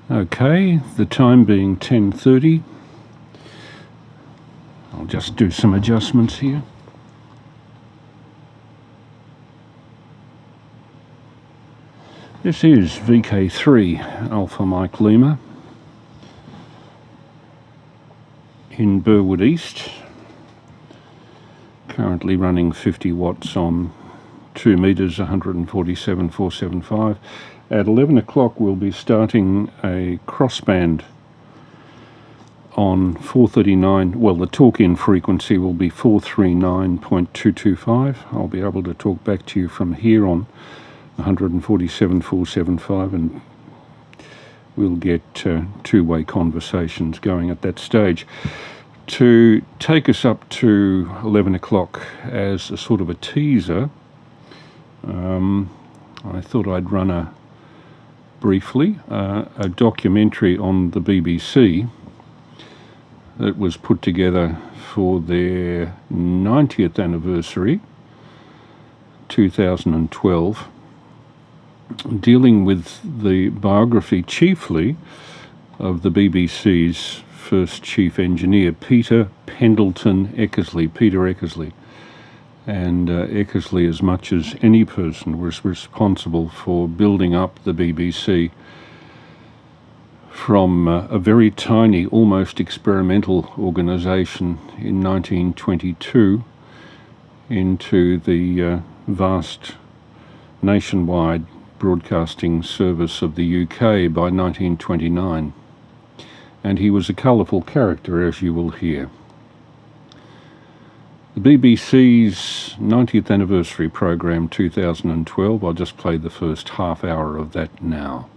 Okay, the time being 10:30. I'll just do some adjustments here. This is VK3 Alpha Mike Lima in Burwood East, currently running 50 watts on 2 metres, 147.475. At 11 o'clock we'll be starting a crossband on 439, well, the talk-in frequency will be 439.225. I'll be able to talk back to you from here on 147.475, and we'll get two-way conversations going at that stage. To take us up to 11 o'clock as a sort of a teaser, I thought I'd run briefly a documentary on the BBC that was put together for their 90th anniversary, 2012, dealing with the biography chiefly of the BBC's first chief engineer, Peter Pendleton Eckersley, Peter Eckersley. And Eckersley, as much as any person, was responsible for building up the BBC from a very tiny, almost experimental organisation in 1922 into the vast nationwide broadcasting service of the UK by 1929. And he was a colourful character, as you will hear. The BBC's 90th anniversary programme 2012, I'll just play the first half hour of that now.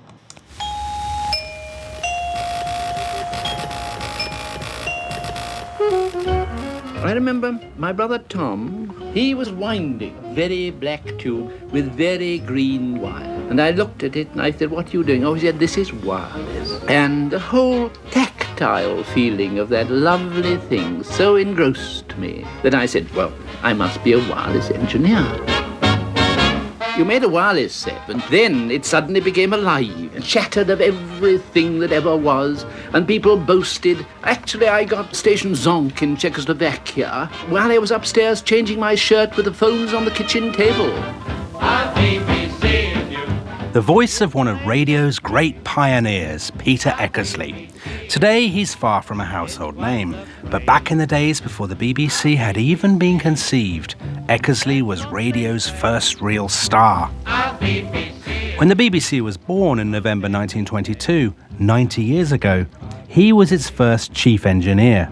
I remember my brother Tom, he was winding a very black tube with very green wire. And I looked at it and I said, "What are you doing?" Oh, he said, "This is wireless." And the whole tactile feeling of that lovely thing so engrossed me that I said, well, I must be a wireless engineer. You made a wireless set, and then it suddenly became alive and chattered of everything that ever was, and people boasted. Actually, I got Station Zonk in Czechoslovakia while I was upstairs changing my shirt with the phones on the kitchen table. The voice of one of radio's great pioneers, Peter Eckersley. Today, he's far from a household name, but back in the days before the BBC had even been conceived, Eckersley was radio's first real star. When the BBC was born in November 1922, 90 years ago, he was its first chief engineer.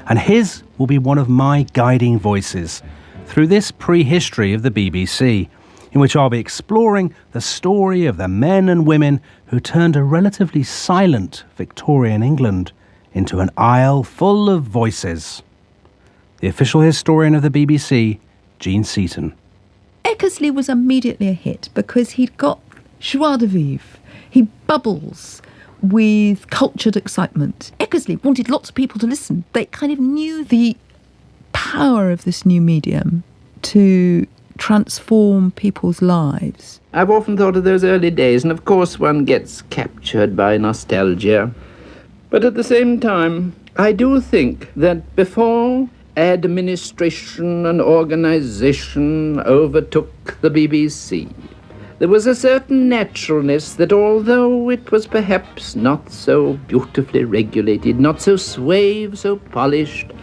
And his will be one of my guiding voices through this prehistory of the BBC, in which I'll be exploring the story of the men and women who turned a relatively silent Victorian England into an isle full of voices. The official historian of the BBC, Jean Seaton. Eckersley was immediately a hit because he'd got joie de vivre. He bubbles with cultured excitement. Eckersley wanted lots of people to listen. They kind of knew the power of this new medium to transform people's lives. I've often thought of those early days, and of course one gets captured by nostalgia. But at the same time, I do think that before administration and organisation overtook the BBC, there was a certain naturalness that, although it was perhaps not so beautifully regulated, not so suave, so polished,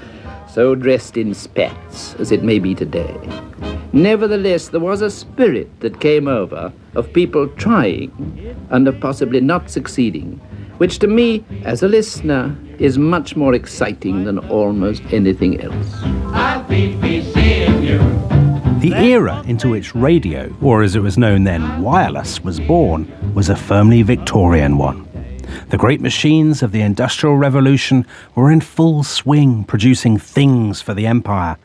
so dressed in spats as it may be today, nevertheless there was a spirit that came over of people trying and of possibly not succeeding, which to me, as a listener, is much more exciting than almost anything else. The era into which radio, or as it was known then, wireless, was born, was a firmly Victorian one. The great machines of the Industrial Revolution were in full swing, producing things for the empire,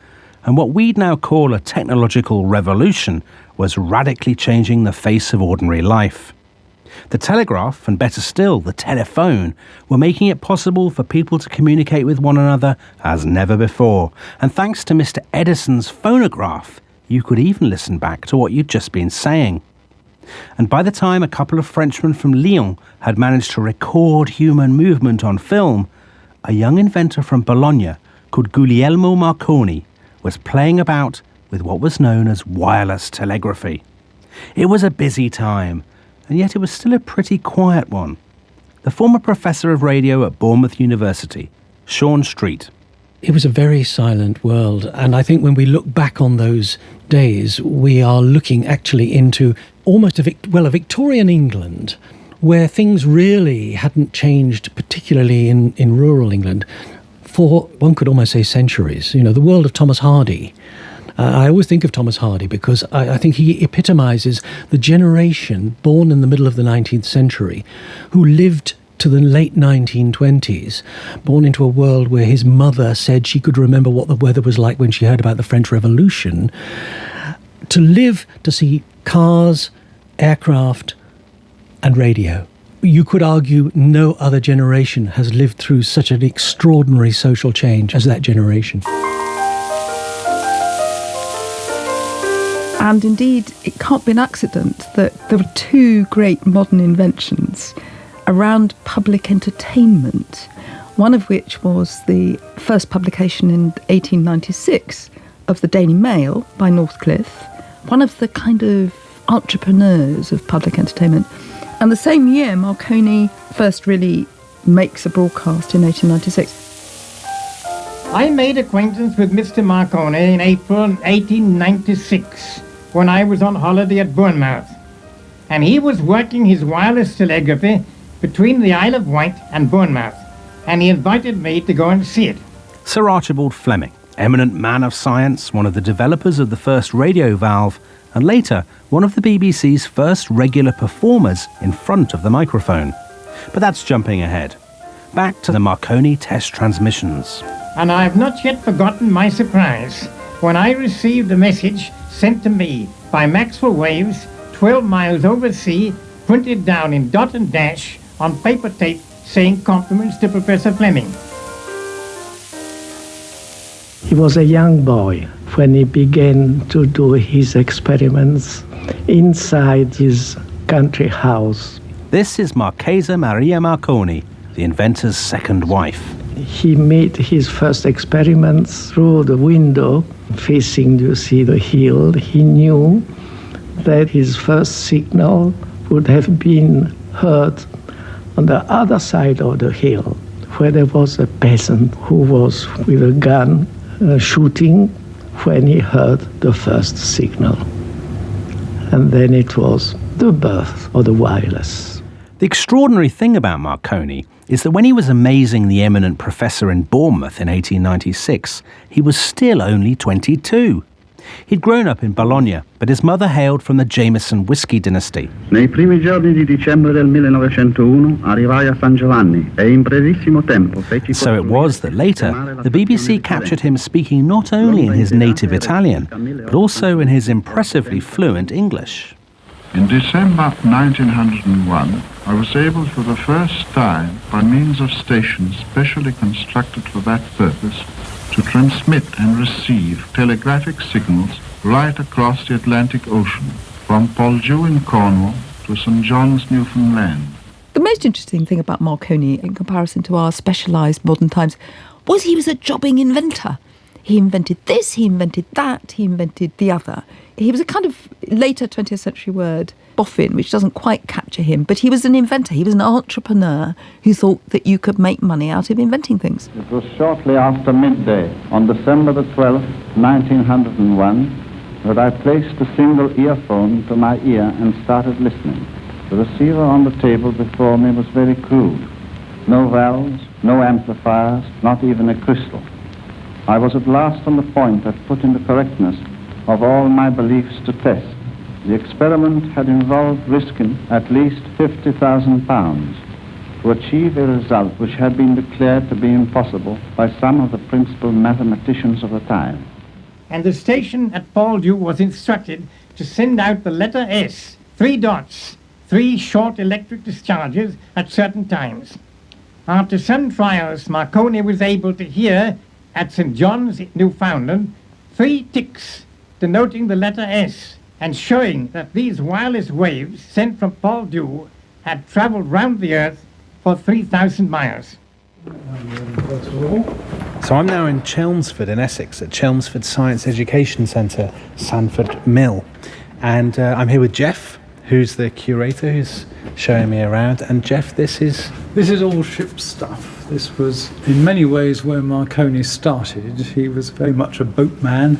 and what we'd now call a technological revolution was radically changing the face of ordinary life. The telegraph, and better still, the telephone, were making it possible for people to communicate with one another as never before, and thanks to Mr. Edison's phonograph, you could even listen back to what you'd just been saying. And by the time a couple of Frenchmen from Lyon had managed to record human movement on film, a young inventor from Bologna called Guglielmo Marconi was playing about with what was known as wireless telegraphy. It was a busy time, and yet it was still a pretty quiet one. The former professor of radio at Bournemouth University, Sean Street. It was a very silent world, and I think when we look back on those days, we are looking actually into almost a Victorian England, where things really hadn't changed, particularly in rural England, for, one could almost say, centuries. You know, the world of Thomas Hardy. I always think of Thomas Hardy because I think he epitomizes the generation born in the middle of the 19th century who lived to the late 1920s, born into a world where his mother said she could remember what the weather was like when she heard about the French Revolution, to live to see cars, aircraft, and radio. You could argue no other generation has lived through such an extraordinary social change as that generation. And indeed, it can't be an accident that there were two great modern inventions around public entertainment, one of which was the first publication in 1896 of the Daily Mail by Northcliffe, one of the kind of entrepreneurs of public entertainment. And the same year, Marconi first really makes a broadcast in 1896. I made acquaintance with Mr. Marconi in April 1896 when I was on holiday at Bournemouth, and he was working his wireless telegraphy between the Isle of Wight and Bournemouth, and he invited me to go and see it. Sir Archibald Fleming, eminent man of science, one of the developers of the first radio valve, and later one of the BBC's first regular performers in front of the microphone. But that's jumping ahead. Back to the Marconi test transmissions. And I have not yet forgotten my surprise when I received a message sent to me by Maxwell Waves 12 miles overseas, printed down in dot and dash on paper tape, saying compliments to Professor Fleming. He was a young boy when he began to do his experiments inside his country house. This is Marchesa Maria Marconi, the inventor's second wife. He made his first experiments through the window facing, you see, the hill. He knew that his first signal would have been heard on the other side of the hill, where there was a peasant who was with a gun shooting when he heard the first signal. And then it was the birth of the wireless. The extraordinary thing about Marconi is that when he was amazing the eminent professor in Bournemouth in 1896, he was still only 22. He'd grown up in Bologna, but his mother hailed from the Jameson whiskey dynasty. Nei primi giorni di dicembre del 1901 arrivai a San Giovanni e in brevissimo tempo feci. So it was that later the BBC captured him speaking not only in his native Italian, but also in his impressively fluent English. In December 1901, I was able for the first time, by means of stations specially constructed for that purpose, to transmit and receive telegraphic signals right across the Atlantic Ocean, from Poldhu in Cornwall to St. John's, Newfoundland. The most interesting thing about Marconi, in comparison to our specialised modern times, was he was a jobbing inventor. He invented this, he invented that, he invented the other. He was a kind of later 20th century word, boffin, which doesn't quite capture him, but he was an inventor. He was an entrepreneur who thought that you could make money out of inventing things. It was shortly after midday on December the 12th, 1901, that I placed a single earphone to my ear and started listening. The receiver on the table before me was very crude. No valves, no amplifiers, not even a crystal. I was at last on the point of putting the correctness of all my beliefs to test. The experiment had involved risking at least £50,000 to achieve a result which had been declared to be impossible by some of the principal mathematicians of the time. And the station at Poldhu was instructed to send out the letter S, 3 dots, 3 short electric discharges at certain times. After some trials, Marconi was able to hear at St. John's, Newfoundland, 3 ticks denoting the letter S, and showing that these wireless waves sent from Paul Dew had traveled round the Earth for 3,000 miles. So I'm now in Chelmsford in Essex at Chelmsford Science Education Centre, Sanford Mill. And I'm here with Jeff, who's the curator, who's showing me around. And Jeff, this is all ship stuff. This was in many ways where Marconi started. He was very much a boatman.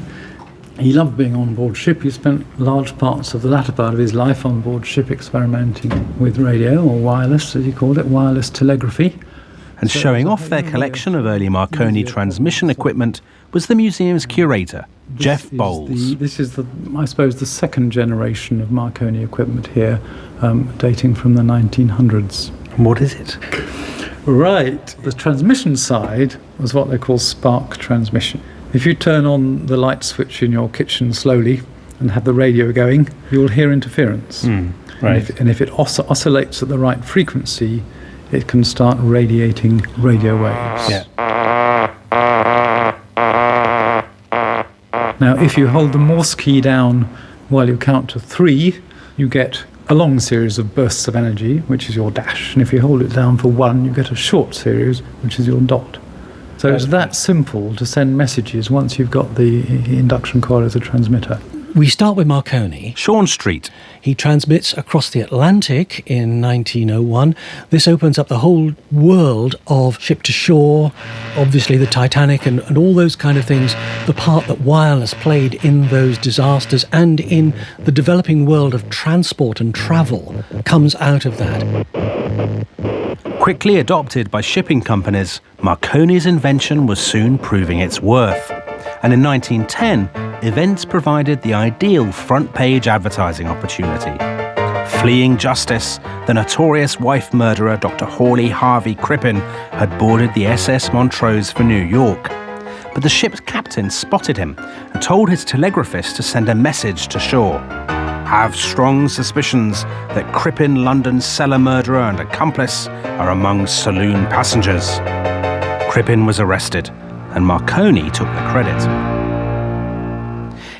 He loved being on board ship. He spent large parts of the latter part of his life on board ship experimenting with radio, or wireless, as he called it, wireless telegraphy. And showing off their collection of early Marconi transmission equipment was the museum's curator, Jeff Bowles. This is, I suppose, the second generation of Marconi equipment here, dating from the 1900s. What is it? Right. The transmission side was what they call spark transmission. If you turn on the light switch in your kitchen slowly and have the radio going, you'll hear interference. Right. And if it oscillates at the right frequency, it can start radiating radio waves. Yeah. Now, if you hold the Morse key down while you count to 3, you get a long series of bursts of energy, which is your dash. And if you hold it down for 1, you get a short series, which is your dot. So it's that simple to send messages once you've got the induction coil as a transmitter. We start with Marconi. Sean Street. He transmits across the Atlantic in 1901. This opens up the whole world of ship-to-shore, obviously the Titanic and all those kind of things. The part that wireless played in those disasters and in the developing world of transport and travel comes out of that. Quickly adopted by shipping companies, Marconi's invention was soon proving its worth. And in 1910, events provided the ideal front-page advertising opportunity. Fleeing justice, the notorious wife murderer Dr. Hawley Harvey Crippen had boarded the SS Montrose for New York. But the ship's captain spotted him and told his telegraphist to send a message to shore. Have strong suspicions that Crippen, London's cellar murderer and accomplice, are among saloon passengers. Crippen was arrested, and Marconi took the credit.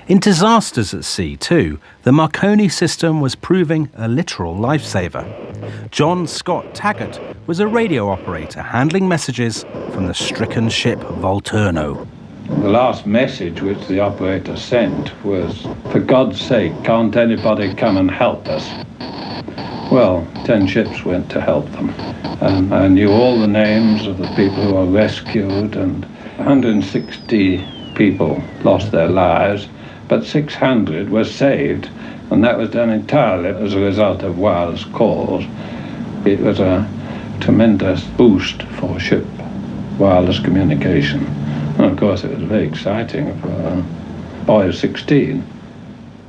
In disasters at sea, too, the Marconi system was proving a literal lifesaver. John Scott Taggart was a radio operator handling messages from the stricken ship Volturno. The last message which the operator sent was, "For God's sake, can't anybody come and help us?" Well, 10 ships went to help them. I knew all the names of the people who were rescued, and 160 people lost their lives, but 600 were saved, and that was done entirely as a result of wireless calls. It was a tremendous boost for ship wireless communication. And of course, it was very exciting for a boy of 16.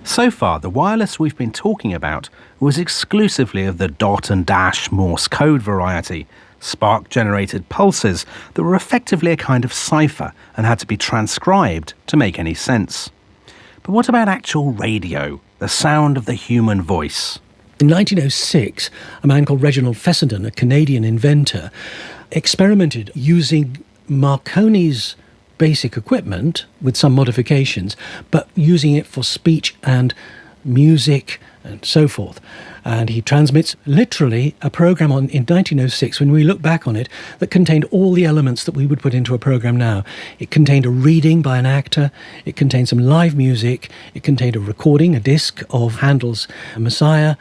So far, the wireless we've been talking about was exclusively of the dot and dash Morse code variety, spark-generated pulses that were effectively a kind of cipher and had to be transcribed to make any sense. But what about actual radio, the sound of the human voice? In 1906, a man called Reginald Fessenden, a Canadian inventor, experimented using Marconi's basic equipment with some modifications, but using it for speech and music and so forth. And he transmits literally a program in 1906, when we look back on it, that contained all the elements that we would put into a program now. It contained a reading by an actor, it contained some live music, it contained a recording, a disc of Handel's Messiah,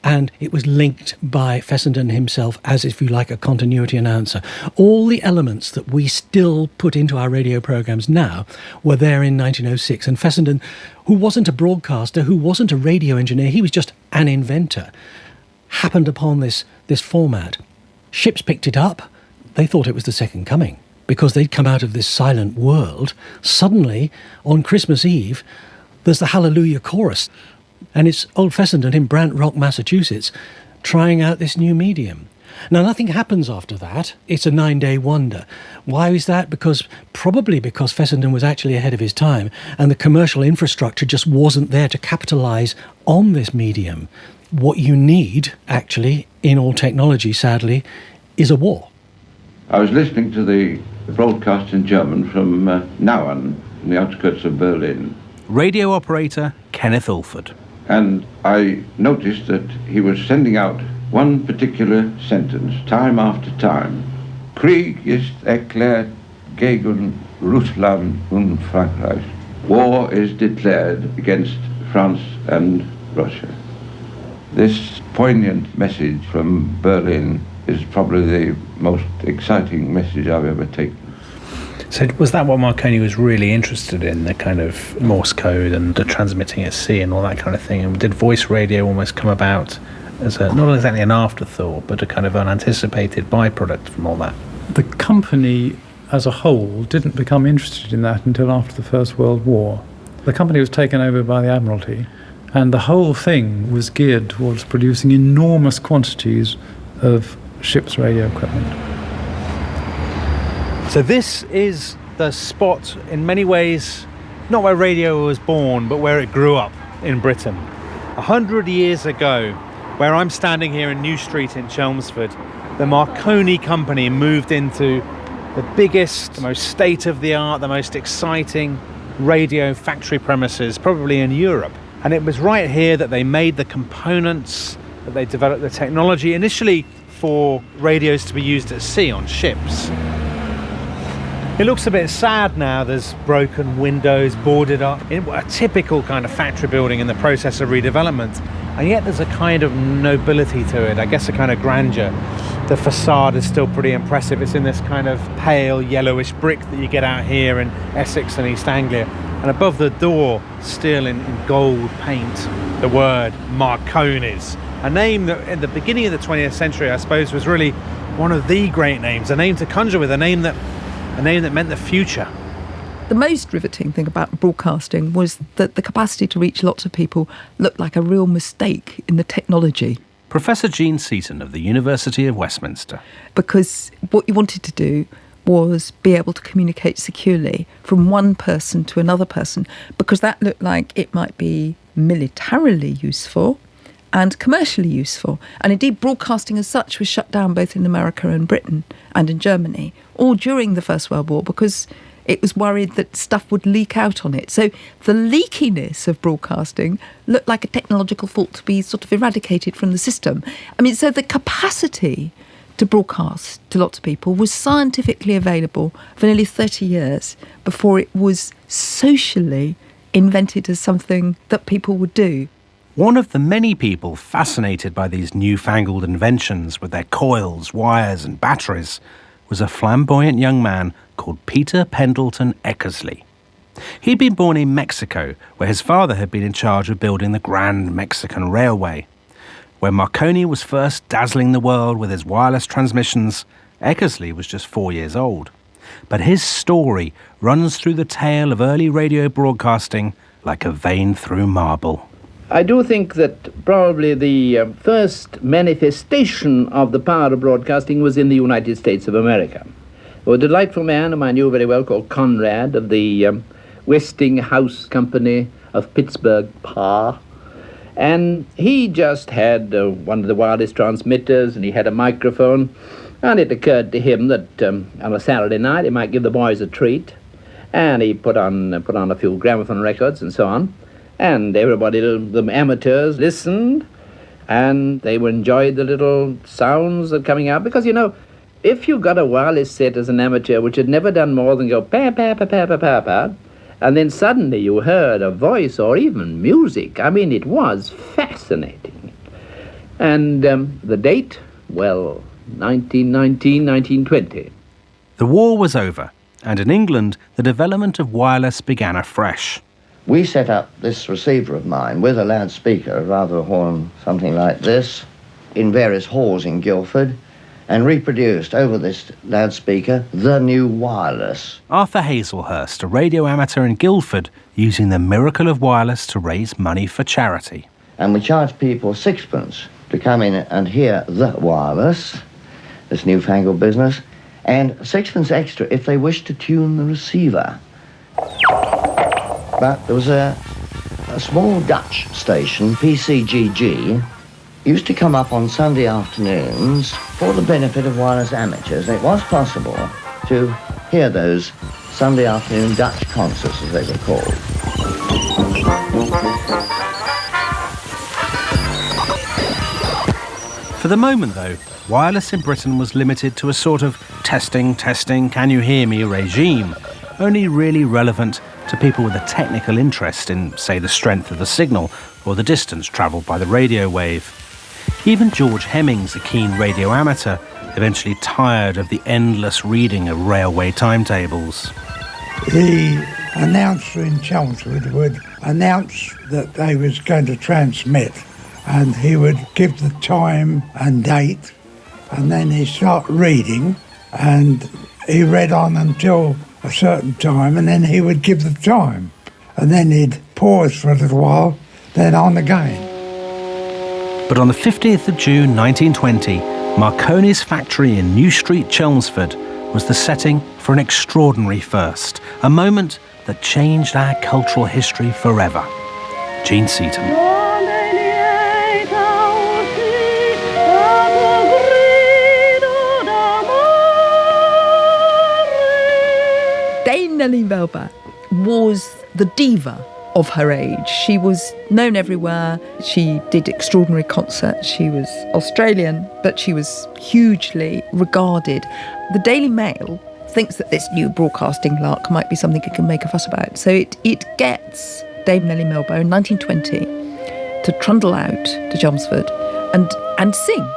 and it was linked by Fessenden himself as, if you like, a continuity announcer. All the elements that we still put into our radio programs now were there in 1906. And Fessenden, who wasn't a broadcaster, who wasn't a radio engineer, he was just an inventor, happened upon this format. Ships picked it up. They thought it was the second coming, because they'd come out of this silent world. Suddenly, on Christmas Eve, there's the Hallelujah chorus. And it's old Fessenden in Brant Rock, Massachusetts, trying out this new medium. Now, nothing happens after that. It's a 9-day wonder. Why is that? Probably because Fessenden was actually ahead of his time, and the commercial infrastructure just wasn't there to capitalise on this medium. What you need, actually, in all technology, sadly, is a war. I was listening to the broadcast in German from Nauen, in the outskirts of Berlin. Radio operator Kenneth Ulford. And I noticed that he was sending out one particular sentence, time after time. Krieg ist erklärt gegen Russland und Frankreich. War is declared against France and Russia. This poignant message from Berlin is probably the most exciting message I've ever taken. So was that what Marconi was really interested in, the kind of Morse code and the transmitting at sea and all that kind of thing? And did voice radio almost come about as not exactly an afterthought, but a kind of unanticipated byproduct from all that? The company as a whole didn't become interested in that until after the First World War. The company was taken over by the Admiralty, and the whole thing was geared towards producing enormous quantities of ship's radio equipment. So this is the spot, in many ways, not where radio was born, but where it grew up in Britain. 100 years ago, where I'm standing here in New Street in Chelmsford, the Marconi company moved into the biggest, the most state-of-the-art, the most exciting radio factory premises, probably in Europe. And it was right here that they made the components, that they developed the technology, initially for radios to be used at sea on ships. It looks a bit sad now. There's broken windows, boarded up, in a typical kind of factory building in the process of redevelopment. And yet there's a kind of nobility to it, I guess a kind of grandeur. The facade is still pretty impressive. It's in this kind of pale yellowish brick that you get out here in Essex and East Anglia. And above the door, still in gold paint, the word Marconi's. A name that in the beginning of the 20th century, I suppose, was really one of the great names, a name to conjure with, a name that meant the future. The most riveting thing about broadcasting was that the capacity to reach lots of people looked like a real mistake in the technology. Professor Jean Seaton of the University of Westminster. Because what you wanted to do was be able to communicate securely from one person to another person, because that looked like it might be militarily useful and commercially useful. And indeed, broadcasting as such was shut down both in America and Britain and in Germany, all during the First World War, because it was worried that stuff would leak out on it. So the leakiness of broadcasting looked like a technological fault to be sort of eradicated from the system. I mean, so the capacity to broadcast to lots of people was scientifically available for nearly 30 years before it was socially invented as something that people would do. One of the many people fascinated by these newfangled inventions with their coils, wires and batteries was a flamboyant young man called Peter Pendleton Eckersley. He'd been born in Mexico, where his father had been in charge of building the Grand Mexican Railway. When Marconi was first dazzling the world with his wireless transmissions, Eckersley was just 4 years old. But his story runs through the tale of early radio broadcasting like a vein through marble. I do think that probably the first manifestation of the power of broadcasting was in the United States of America. A delightful man whom I knew very well called Conrad of the Westinghouse Company of Pittsburgh, PA. And he just had one of the wireless transmitters, and he had a microphone. And it occurred to him that on a Saturday night he might give the boys a treat. And he put on a few gramophone records and so on. And everybody, the amateurs, listened, and they enjoyed the little sounds that were coming out. Because, you know, if you got a wireless set as an amateur which had never done more than go pa pa pa pa pa pa pa, and then suddenly you heard a voice or even music, I mean, it was fascinating. And the date, well, 1919, 1920. The war was over, and in England, the development of wireless began afresh. We set up this receiver of mine with a loudspeaker, rather a horn, something like this, in various halls in Guildford, and reproduced over this loudspeaker the new wireless. Arthur Hazelhurst, a radio amateur in Guildford, using the miracle of wireless to raise money for charity. And we charged people sixpence to come in and hear the wireless, this newfangled business, and sixpence extra if they wished to tune the receiver. But there was a small Dutch station, PCGG, used to come up on Sunday afternoons for the benefit of wireless amateurs. It was possible to hear those Sunday afternoon Dutch concerts, as they were called. For the moment, though, wireless in Britain was limited to a sort of testing, can you hear me regime, only really relevant to people with a technical interest in, say, the strength of the signal or the distance travelled by the radio wave. Even George Hemmings, a keen radio amateur, eventually tired of the endless reading of railway timetables. The announcer in Chelmsford would announce that they was going to transmit, and he would give the time and date, and then he'd start reading, and he read on until a certain time, and then he would give the time, and then he'd pause for a little while, then on again. But on the 15th of June 1920, Marconi's factory in New Street, Chelmsford, was the setting for an extraordinary first, a moment that changed our cultural history forever. Gene Seaton. Dame Nellie Melba was the diva of her age. She was known everywhere. She did extraordinary concerts. She was Australian, but she was hugely regarded. The Daily Mail thinks that this new broadcasting lark might be something it can make a fuss about. So it gets Dame Nellie Melba in 1920 to trundle out to Chelmsford and sing.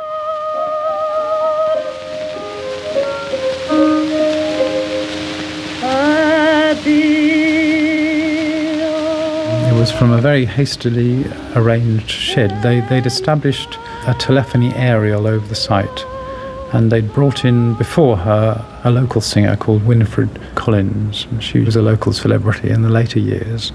It was from a very hastily arranged shed. They'd established a telephony aerial over the site, and they'd brought in before her a local singer called Winifred Collins. She was a local celebrity in the later years,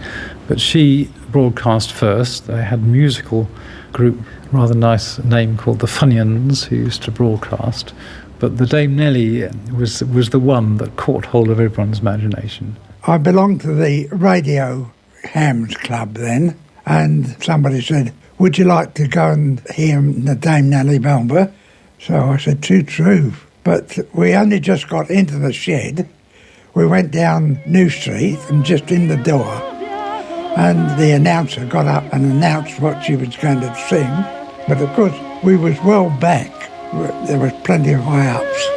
but she broadcast first. They had a musical group, rather nice name, called the Funyuns, who used to broadcast. But the Dame Nellie was the one that caught hold of everyone's imagination. I belonged to the Radio Hams Club then, and somebody said, would you like to go and hear the Dame Nellie Melba? So I said, too true. But we only just got into the shed. We went down New Street and just in the door, and the announcer got up and announced what she was going to sing. But of course, we was well back. There was plenty of high ups.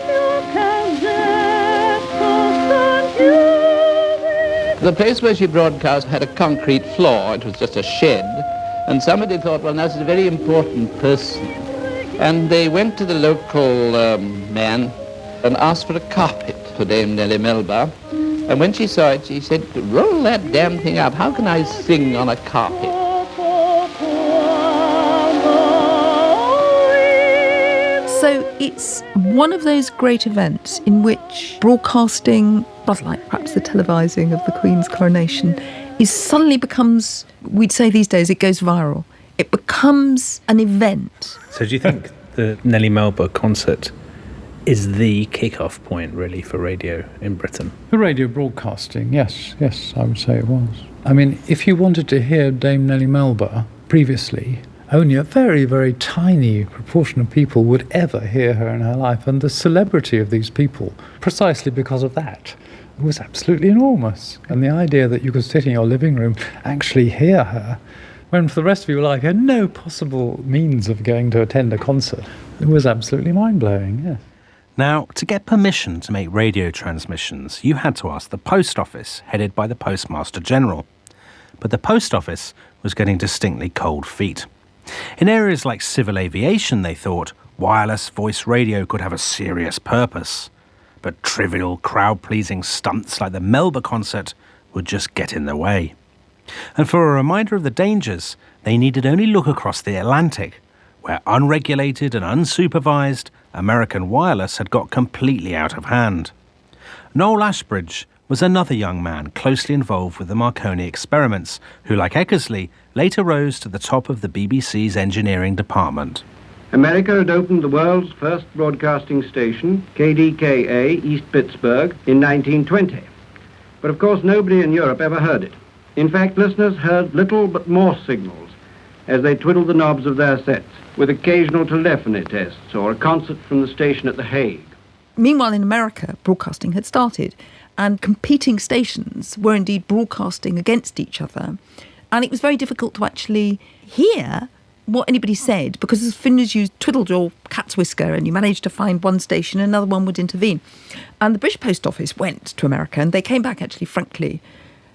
The place where she broadcast had a concrete floor. It was just a shed. And somebody thought, well, now this is a very important person. And they went to the local man and asked for a carpet for Dame Nellie Melba. And when she saw it, she said, roll that damn thing up. How can I sing on a carpet? So it's one of those great events in which broadcasting, rather like perhaps the televising of the Queen's coronation, suddenly becomes, we'd say these days, it goes viral. It becomes an event. So do you think the Nellie Melba concert is the kick-off point, really, for radio in Britain? For radio broadcasting, yes, I would say it was. I mean, if you wanted to hear Dame Nellie Melba previously, only a very, very tiny proportion of people would ever hear her in her life, and the celebrity of these people, precisely because of that, was absolutely enormous. And the idea that you could sit in your living room, actually hear her, when for the rest of your life you had no possible means of going to attend a concert, it was absolutely mind-blowing, yes. Now, to get permission to make radio transmissions, you had to ask the Post Office, headed by the Postmaster General. But the Post Office was getting distinctly cold feet. In areas like civil aviation, they thought, wireless voice radio could have a serious purpose. But trivial, crowd-pleasing stunts like the Melba concert would just get in the way. And for a reminder of the dangers, they needed only look across the Atlantic, where unregulated and unsupervised, American wireless had got completely out of hand. Noel Ashbridge was another young man closely involved with the Marconi experiments, who, like Eckersley, later rose to the top of the BBC's engineering department. America had opened the world's first broadcasting station, KDKA, East Pittsburgh, in 1920. But of course nobody in Europe ever heard it. In fact, listeners heard little but more signals as they twiddled the knobs of their sets, with occasional telephony tests or a concert from the station at The Hague. Meanwhile, in America, broadcasting had started, and competing stations were indeed broadcasting against each other. And it was very difficult to actually hear what anybody said, because as soon as you twiddled your cat's whisker and you managed to find one station, another one would intervene. And the British Post Office went to America, and they came back actually, frankly,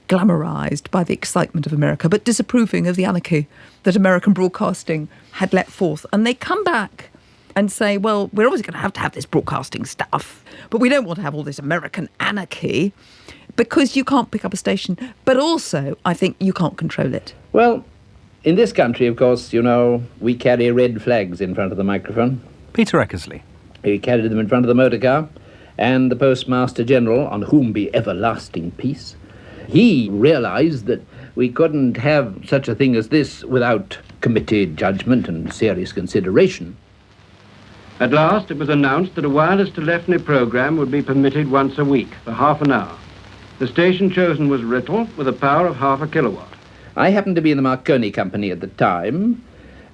glamorised by the excitement of America, but disapproving of the anarchy that American broadcasting had let forth. And they come back and say, well, we're obviously going to have this broadcasting stuff, but we don't want to have all this American anarchy because you can't pick up a station, but also I think you can't control it. Well, in this country, of course, you know, we carry red flags in front of the microphone. Peter Eckersley. We carried them in front of the motor car, and the Postmaster General, on whom be everlasting peace, he realised that we couldn't have such a thing as this without committee judgment and serious consideration. At last, it was announced that a wireless telephony program would be permitted once a week for half an hour. The station chosen was Writtle, with a power of 0.5 kilowatt. I happened to be in the Marconi Company at the time,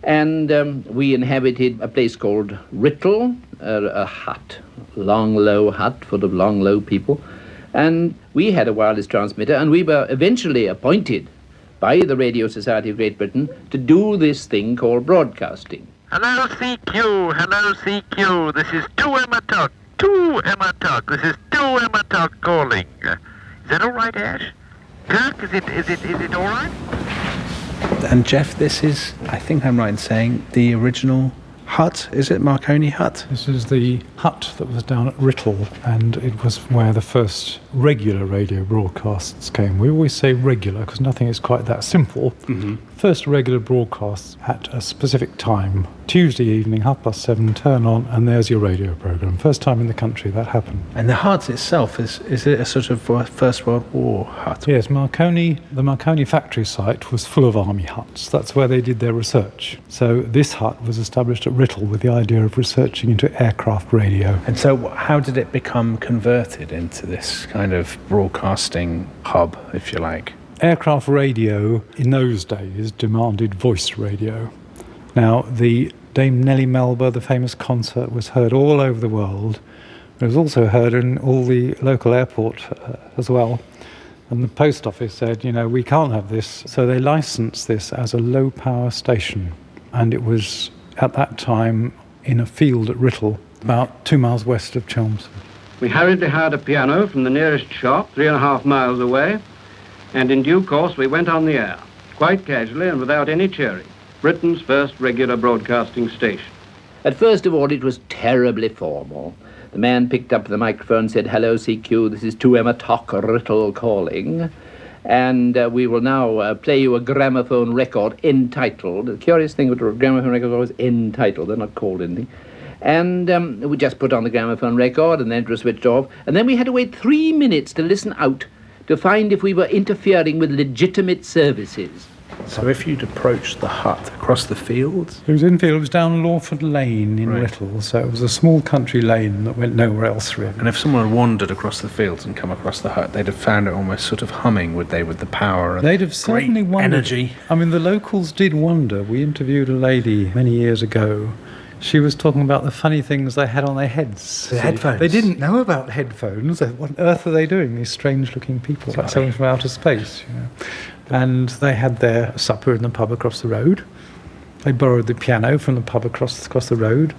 and we inhabited a place called Writtle, a hut, long, low hut full of long, low people. And we had a wireless transmitter, and we were eventually appointed by the Radio Society of Great Britain to do this thing called broadcasting. Hello, CQ. This is 2Emma Tuck. 2Emma Tuck. This is 2Emma Tuck calling. Is that all right, Ash? Kirk, is it all right? And Jeff, this is, I think I'm right in saying, the original hut. Is it Marconi Hut? This is the hut that was down at Writtle, and it was where the first regular radio broadcasts came. We always say regular because nothing is quite that simple. Mm-hmm. First regular broadcasts at a specific time, Tuesday evening, 7:30, turn on, and there's your radio programme. First time in the country that happened. And the hut itself, is it a sort of First World War hut? Yes, the Marconi factory site was full of army huts. That's where they did their research. So this hut was established at Writtle with the idea of researching into aircraft radio. And so how did it become converted into this kind of broadcasting hub, if you like? Aircraft radio in those days demanded voice radio. Now, the Dame Nellie Melba, the famous concert, was heard all over the world. It was also heard in all the local airport as well. And the post office said, we can't have this. So they licensed this as a low-power station. And it was, at that time, in a field at Writtle, about 2 miles west of Chelmsford. We hurriedly hired a piano from the nearest shop, 3.5 miles away, and in due course we went on the air, quite casually and without any cheering. Britain's first regular broadcasting station. At first of all, it was terribly formal. The man picked up the microphone and said, "Hello, CQ, this is 2Emma Tuck Writtle calling. And we will now play you a gramophone record entitled." The curious thing about gramophone records are always entitled, they're not called anything. And we just put on the gramophone record, and then it was switched off. And then we had to wait 3 minutes to listen out to find if we were interfering with legitimate services. So if you'd approached the hut across the fields? It was infield, it was down Lawford Lane in Writtle, so it was a small country lane that went nowhere else really. And if someone had wandered across the fields and come across the hut, they'd have found it almost sort of humming, would they, with the power and they'd have certainly wondered. Energy. I mean, the locals did wonder. We interviewed a lady many years ago. She was talking about the funny things they had on their heads. The headphones. They didn't know about headphones. What on earth are they doing, these strange-looking people, like someone from outer space, And they had their supper in the pub across the road. They borrowed the piano from the pub across the road.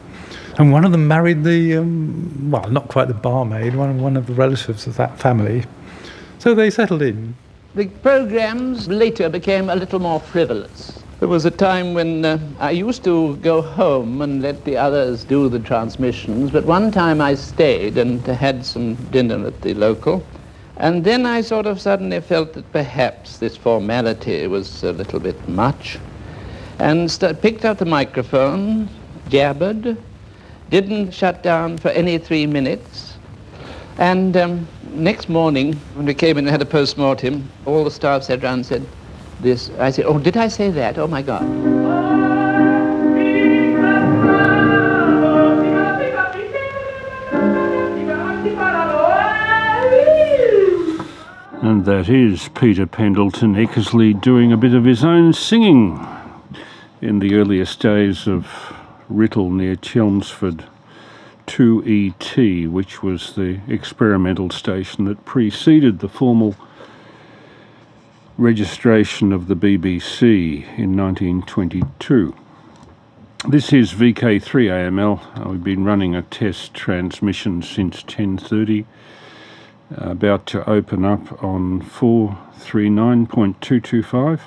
And one of them married the, not quite the barmaid, one of the relatives of that family. So they settled in. The programs later became a little more frivolous. There was a time when I used to go home and let the others do the transmissions, but one time I stayed and had some dinner at the local, and then I sort of suddenly felt that perhaps this formality was a little bit much, and picked up the microphone, jabbered, didn't shut down for any 3 minutes, and next morning when we came in and had a post-mortem, all the staff sat around and said, this. I said, "Oh, did I say that? Oh, my God." And that is Peter Pendleton Eckersley doing a bit of his own singing in the earliest days of Writtle near Chelmsford 2ET, which was the experimental station that preceded the formal registration of the BBC in 1922. This is VK3AML. We've been running a test transmission since 10:30. About to open up on 439.225.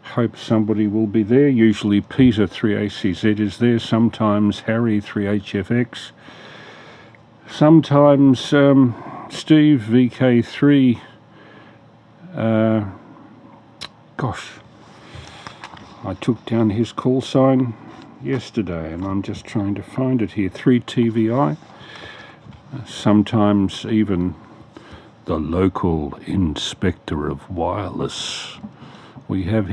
Hope somebody will be there. Usually Peter 3ACZ is there. Sometimes Harry 3HFX. Sometimes Steve VK3. I took down his call sign yesterday and I'm just trying to find it here. 3TVI. Sometimes even the local inspector of wireless. We have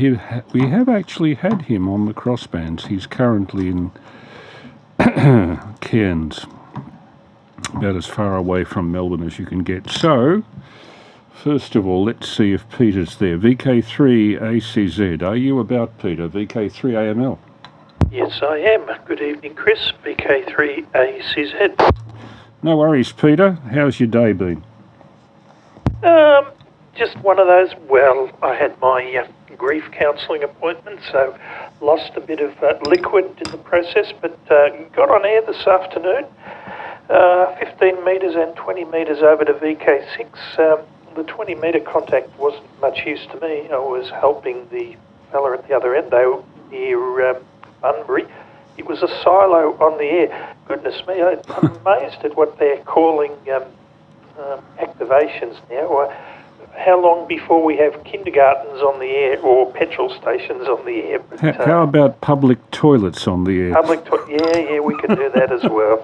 actually had him on the crossbands. He's currently in Cairns, about as far away from Melbourne as you can get. So, first of all, let's see if Peter's there. VK3ACZ, are you about, Peter? VK3AML? Yes, I am. Good evening, Chris. VK3ACZ. No worries, Peter. How's your day been? Just one of those. Well, I had my grief counselling appointment, so lost a bit of liquid in the process, but got on air this afternoon. 15 metres and 20 metres over to VK6. The 20 metre contact wasn't much use to me. I was helping the fella at the other end, though, near Bunbury. It was a silo on the air. Goodness me, I'm amazed at what they're calling activations now. How long before we have kindergartens on the air or petrol stations on the air? But, how about public toilets on the air? Yeah, we can do that as well.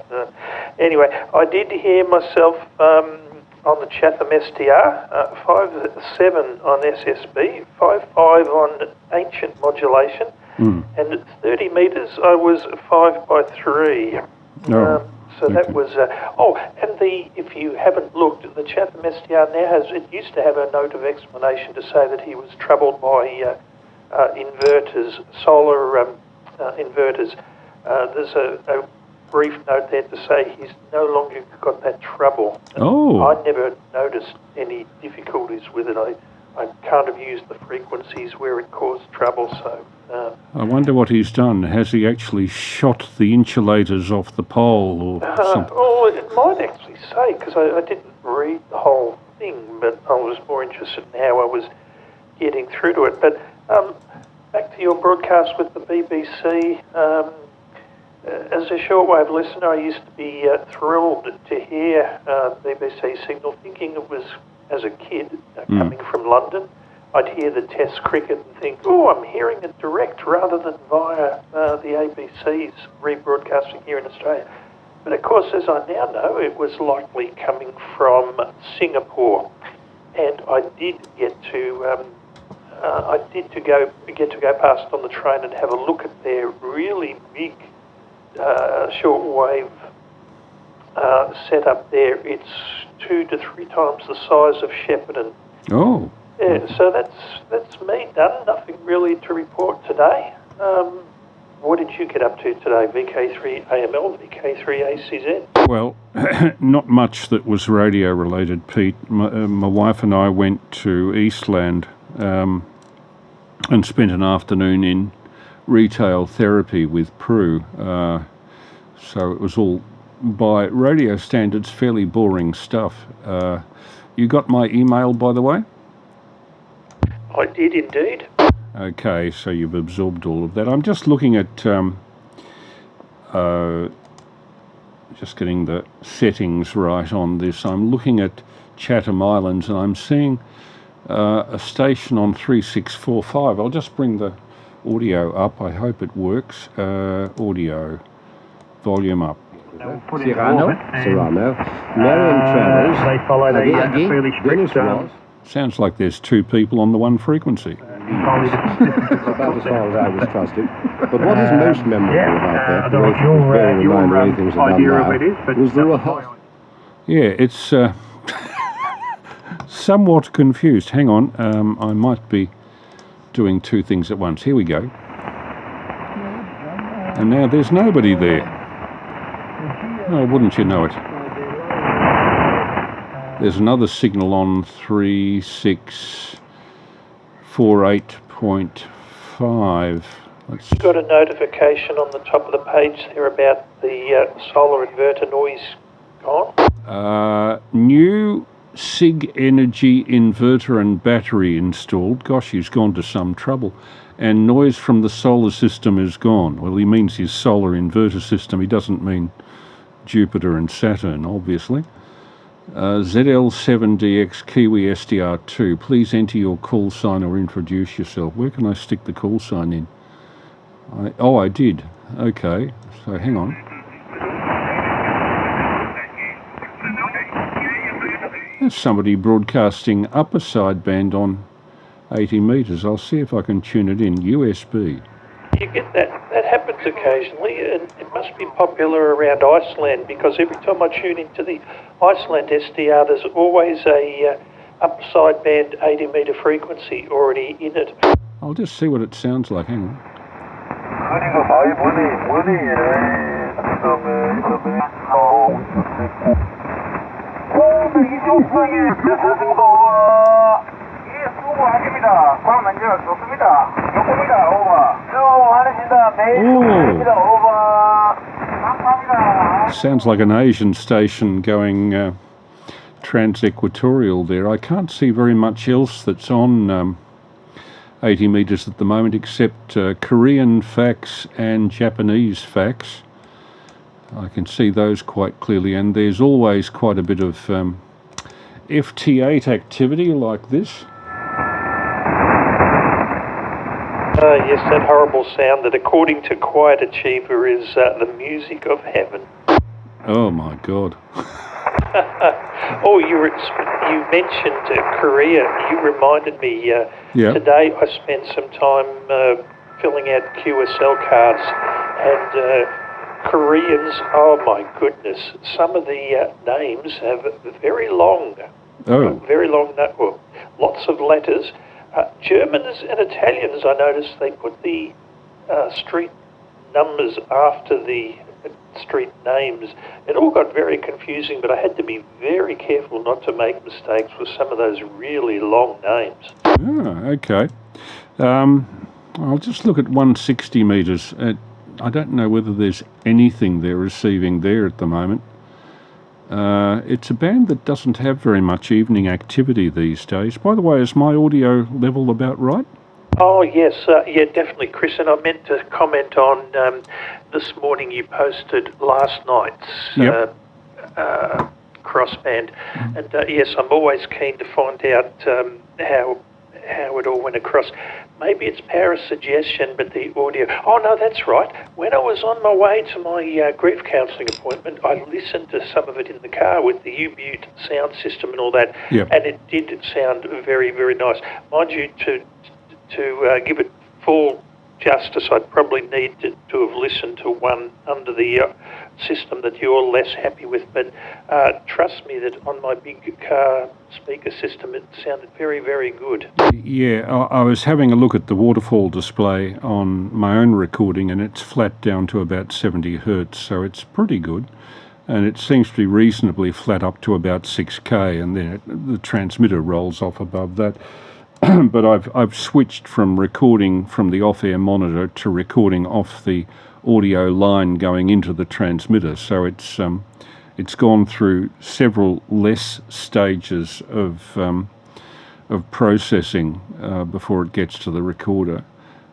Anyway, I did hear myself on the Chatham STR, 5.7 on SSB, 5.5 on ancient modulation, and at 30 metres I was 5/3. So that was... if you haven't looked, the Chatham STR now it used to have a note of explanation to say that he was troubled by inverters, solar inverters. There's a brief note there to say he's no longer got that trouble. I never noticed any difficulties with it. I can't have used the frequencies where it caused trouble, so... I wonder what he's done. Has he actually shot the insulators off the pole or something? It might actually say, because I didn't read the whole thing, but I was more interested in how I was getting through to it. But back to your broadcast with the BBC. As a shortwave listener, I used to be thrilled to hear BBC signal, thinking it was, as a kid, coming from London. I'd hear the Test cricket and think, I'm hearing it direct rather than via the ABC's rebroadcasting here in Australia. But of course, as I now know, it was likely coming from Singapore, and I did get to go past on the train and have a look at their really big shortwave setup there. It's 2 to 3 times the size of Shepparton. Oh. Yeah, so that's me done. Nothing really to report today. What did you get up to today? VK3AML, VK3ACZ? Well, not much that was radio related, Pete. My wife and I went to Eastland and spent an afternoon in retail therapy with Prue. So it was all, by radio standards, fairly boring stuff. You got my email, by the way? I did indeed. Okay, so you've absorbed all of that. I'm just looking at, just getting the settings right on this. I'm looking at Chatham Islands and I'm seeing a station on 3645. I'll just bring the audio up. I hope it works. Audio, volume up. Serrano, Marion Travers. They followed a fairly strict... Sounds like there's 2 people on the one frequency. About as far as I was trusted. But what is most memorable about that, bearing in mind the way things are done now, was the rehearsal. Yeah, it's somewhat confused. Hang on, I might be doing 2 things at once. Here we go. And now there's nobody there. Oh, wouldn't you know it? There's another signal on 3648.5 Let's... You've got a notification on the top of the page there about the solar inverter noise gone? New SIG Energy inverter and battery installed. Gosh, he's gone to some trouble. And noise from the solar system is gone. Well, he means his solar inverter system. He doesn't mean Jupiter and Saturn, obviously. ZL7DX Kiwi SDR2. Please enter your call sign or introduce yourself. Where can I stick the call sign in? I did. Okay, so hang on. There's somebody broadcasting upper sideband on 80 metres. I'll see if I can tune it in. USB. You get that. That happens occasionally, and it must be popular around Iceland, because every time I tune into the Iceland SDR, there's always a upper sideband 80 metre frequency already in it. I'll just see what it sounds like. Hang on. Sounds like an Asian station going trans-equatorial there. I can't see very much else that's on 80 metres at the moment, except Korean fax and Japanese fax. I can see those quite clearly, and there's always quite a bit of FT8 activity like this. Yes, that horrible sound that, according to Quiet Achiever, is the music of heaven. Oh my God. Oh, you mentioned Korea. You reminded me, today I spent some time filling out QSL cards, and Koreans, oh my goodness, some of the names have very long, lots of letters. Germans and Italians, I noticed they put the street numbers after the street names. It all got very confusing, but I had to be very careful not to make mistakes with some of those really long names. Okay. I'll just look at 160 metres. I don't know whether there's anything they're receiving there at the moment. It's a band that doesn't have very much evening activity these days. By the way, is my audio level about right? Oh, yes. Yeah, definitely, Chris. And I meant to comment on this morning you posted last night's crossband. And yes, I'm always keen to find out how it all went across. Maybe it's power of suggestion, but the audio... Oh, no, that's right. When I was on my way to my grief counselling appointment, I listened to some of it in the car with the U-Mute sound system and all that, and it did sound very, very nice. Mind you, to give it full justice, I'd probably need to have listened to one under the system that you're less happy with, but trust me that on my big car speaker system it sounded very, very good. Yeah, I was having a look at the waterfall display on my own recording, and it's flat down to about 70 hertz, so it's pretty good. And it seems to be reasonably flat up to about 6K, and then the transmitter rolls off above that. But I've switched from recording from the off-air monitor to recording off the audio line going into the transmitter. So it's gone through several less stages of processing before it gets to the recorder,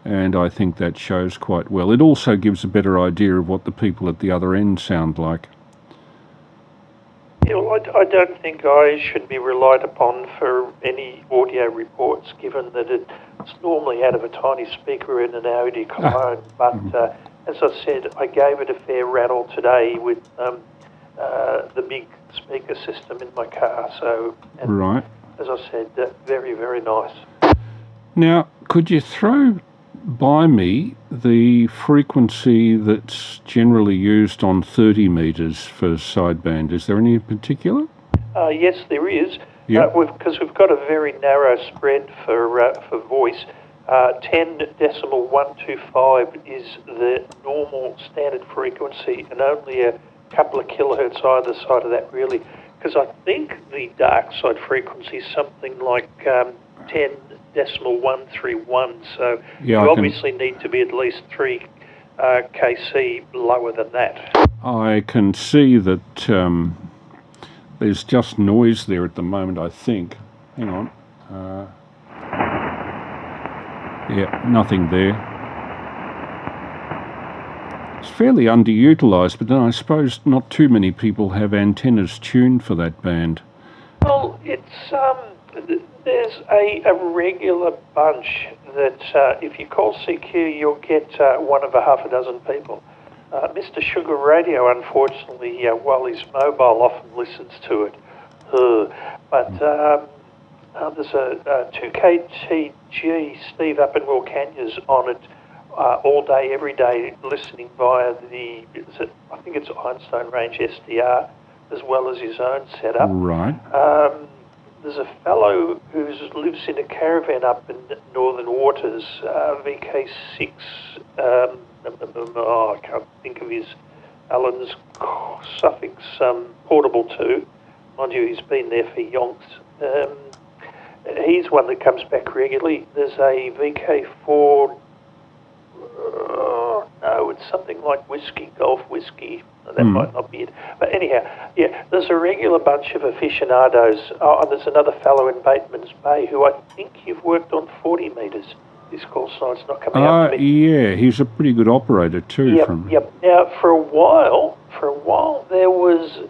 and I think that shows quite well. It also gives a better idea of what the people at the other end sound like. Yeah, well, I don't think I should be relied upon for any audio reports, given that it's normally out of a tiny speaker in an Audi Cologne. But as I said, I gave it a fair rattle today with the big speaker system in my car. So, right. As I said, very, very nice. Now, could you throw by me the frequency that's generally used on 30 metres for sideband? Is there any in particular? Yes, there is. Yep. Because we've got a very narrow spread for voice. 10.125 is the normal standard frequency, and only a couple of kilohertz either side of that, really. Because I think the dark side frequency is something like 10 0.131. So Yeah, you obviously need to be at least 3 kc lower than that. I can see that there's just noise there at the moment, I think. Hang on. Yeah, nothing there. It's fairly underutilised, but then I suppose not too many people have antennas tuned for that band. Well, it's there's a regular bunch that if you call CQ, you'll get one of a half a dozen people. Mr. Sugar Radio, unfortunately, while he's mobile, often listens to it. But there's a 2KTG, Steve up in Wilcanya's on it all day, every day, listening via I think it's Einstein Range SDR, as well as his own setup. Right. There's a fellow who lives in a caravan up in Northern Waters, VK3 I can't think of his Allen's suffix portable 2. Mind you, he's been there for yonks. He's one that comes back regularly. There's a VK4, no, it's something like Whiskey, Golf Whiskey. That might not be it. But anyhow, yeah, there's a regular bunch of aficionados. Oh, there's another fellow in Bateman's Bay who I think you've worked on 40 metres. His call sign's not coming up to me. Yeah, he's a pretty good operator too. Yep. Now, for a while, there was,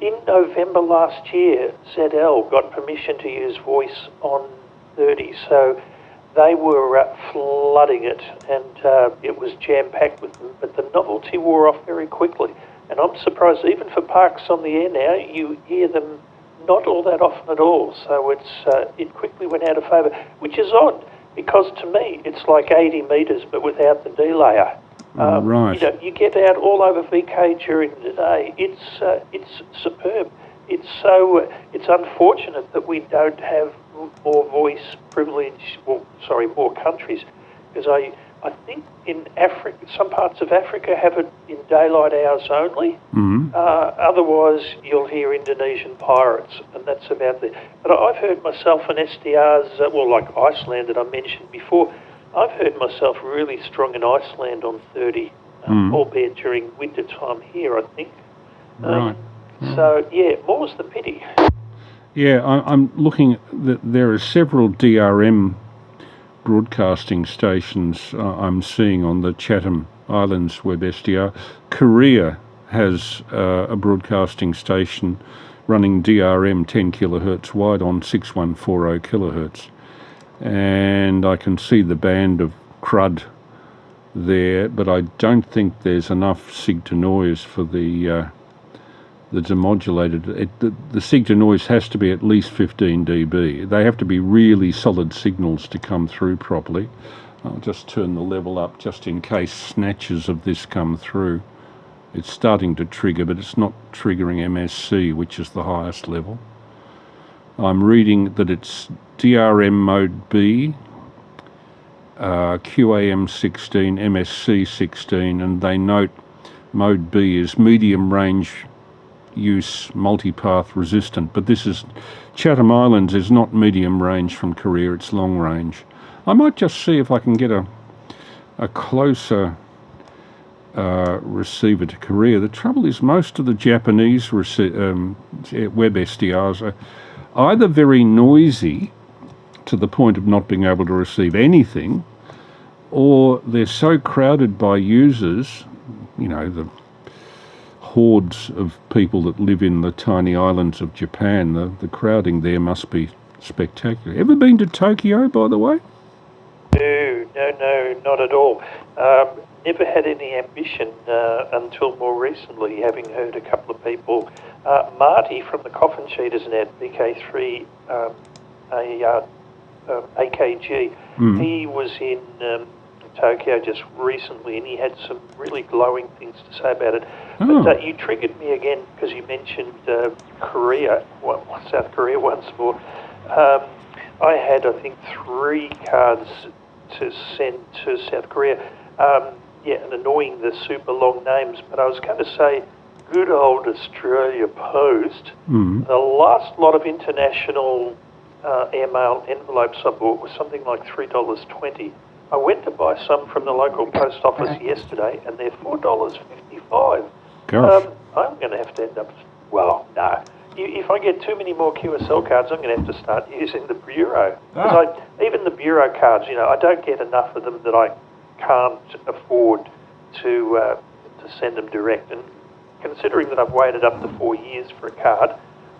in November last year, ZL got permission to use voice on 30, so they were flooding it, and it was jam-packed with them, but the novelty wore off very quickly. And I'm surprised, even for Parks on the Air now, you hear them not all that often at all, so it quickly went out of favour, which is odd, because to me, it's like 80 metres, but without the delayer. Right. You get out all over VK during the day. It's superb. It's unfortunate that we don't have more voice privilege. More countries, because I think in Africa, some parts of Africa have it in daylight hours only. Otherwise, you'll hear Indonesian pirates, and that's about it. But I've heard myself in SDRs, like Iceland that I mentioned before. I've heard myself really strong in Iceland on 30, albeit during winter time here, I think. Right. So, yeah, more's the pity. Yeah, I'm looking at there are several DRM broadcasting stations I'm seeing on the Chatham Islands web SDR. Korea has a broadcasting station running DRM 10 kilohertz wide on 6140 kilohertz. And I can see the band of crud there, but I don't think there's enough sig to noise for the demodulated. The sig to noise has to be at least 15 dB. They have to be really solid signals to come through properly. I'll just turn the level up just in case snatches of this come through. It's starting to trigger, but it's not triggering MSC, which is the highest level. I'm reading that it's DRM mode B, QAM 16, MSC 16, and they note mode B is medium range use, multipath resistant, but this is Chatham Islands is not medium range from Korea, it's long range. I might just see if I can get a closer receiver to Korea. The trouble is most of the Japanese web SDRs are either very noisy to the point of not being able to receive anything, or they're so crowded by users, the hordes of people that live in the tiny islands of Japan, the crowding there must be spectacular. Ever been to Tokyo, by the way? No, not at all. Never had any ambition until more recently, having heard a couple of people. Marty from the Coffin Cheaters net, VK3 AKG, he was in Tokyo just recently, and he had some really glowing things to say about it. But you triggered me again because you mentioned Korea, South Korea once more. I had, I think, 3 cards to send to South Korea. And annoying the super long names, but I was going to say good old Australia Post. The last lot of international airmail envelopes I bought was something like $3.20. I went to buy some from the local post office yesterday, and they're $4.55. Gosh. I'm going to have to end up... Well, no. If I get too many more QSL cards, I'm going to have to start using the bureau. Even the bureau cards, I don't get enough of them that I can't afford to send them direct. And considering that I've waited up to 4 years for a card,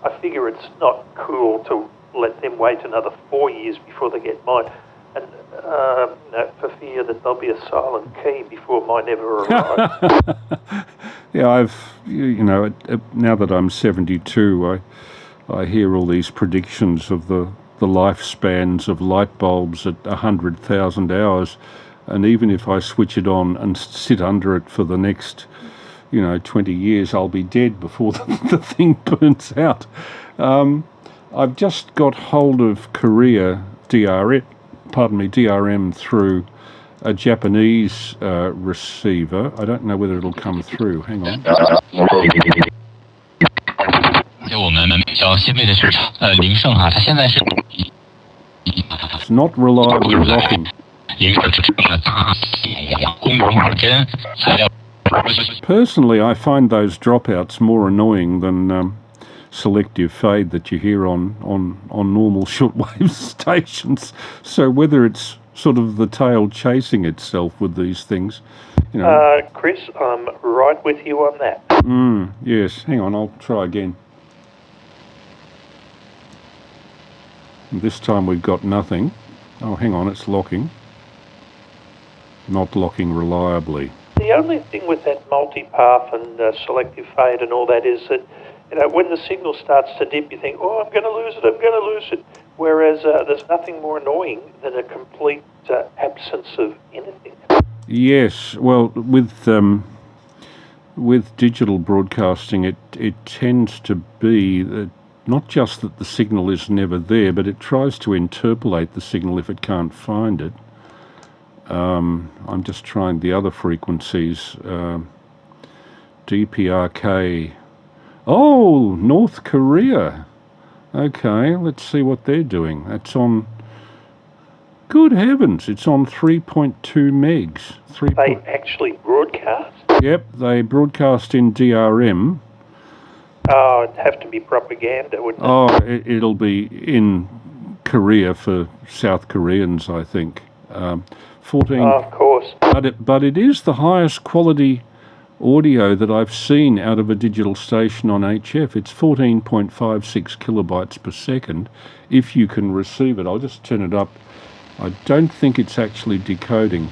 I figure it's not cool to let them wait another 4 years before they get mine. And for fear that there'll be a silent key before mine ever arrives. Yeah, now that I'm 72, I hear all these predictions of the lifespans of light bulbs at 100,000 hours, and even if I switch it on and sit under it for the next, 20 years, I'll be dead before the thing burns out. I've just got hold of Korea DRM through a Japanese receiver. I don't know whether it'll come through. Hang on. It's not reliably locking. Personally, I find those dropouts more annoying than selective fade that you hear on normal shortwave stations. So whether it's sort of the tail chasing itself with these things, Chris, I'm right with you on that. Yes, hang on, I'll try again. And this time we've got nothing. Oh, hang on, it's locking. Not locking reliably. The only thing with that multipath and selective fade and all that is that, when the signal starts to dip, you think, oh, I'm going to lose it. Whereas there's nothing more annoying than a complete absence of anything. Yes, well, with digital broadcasting, it tends to be that not just that the signal is never there, but it tries to interpolate the signal if it can't find it. I'm just trying the other frequencies. DPRK. Oh, North Korea. Okay, let's see what they're doing. That's on... Good heavens, it's on 3.2 megs. They actually broadcast? Yep, they broadcast in DRM. Oh, it'd have to be propaganda, wouldn't it? Oh, it'll be in Korea for South Koreans, I think. 14. Oh, of course. But it is the highest quality audio that I've seen out of a digital station on HF. It's 14.56 kilobytes per second if you can receive it. I'll just turn it up. I don't think it's actually decoding.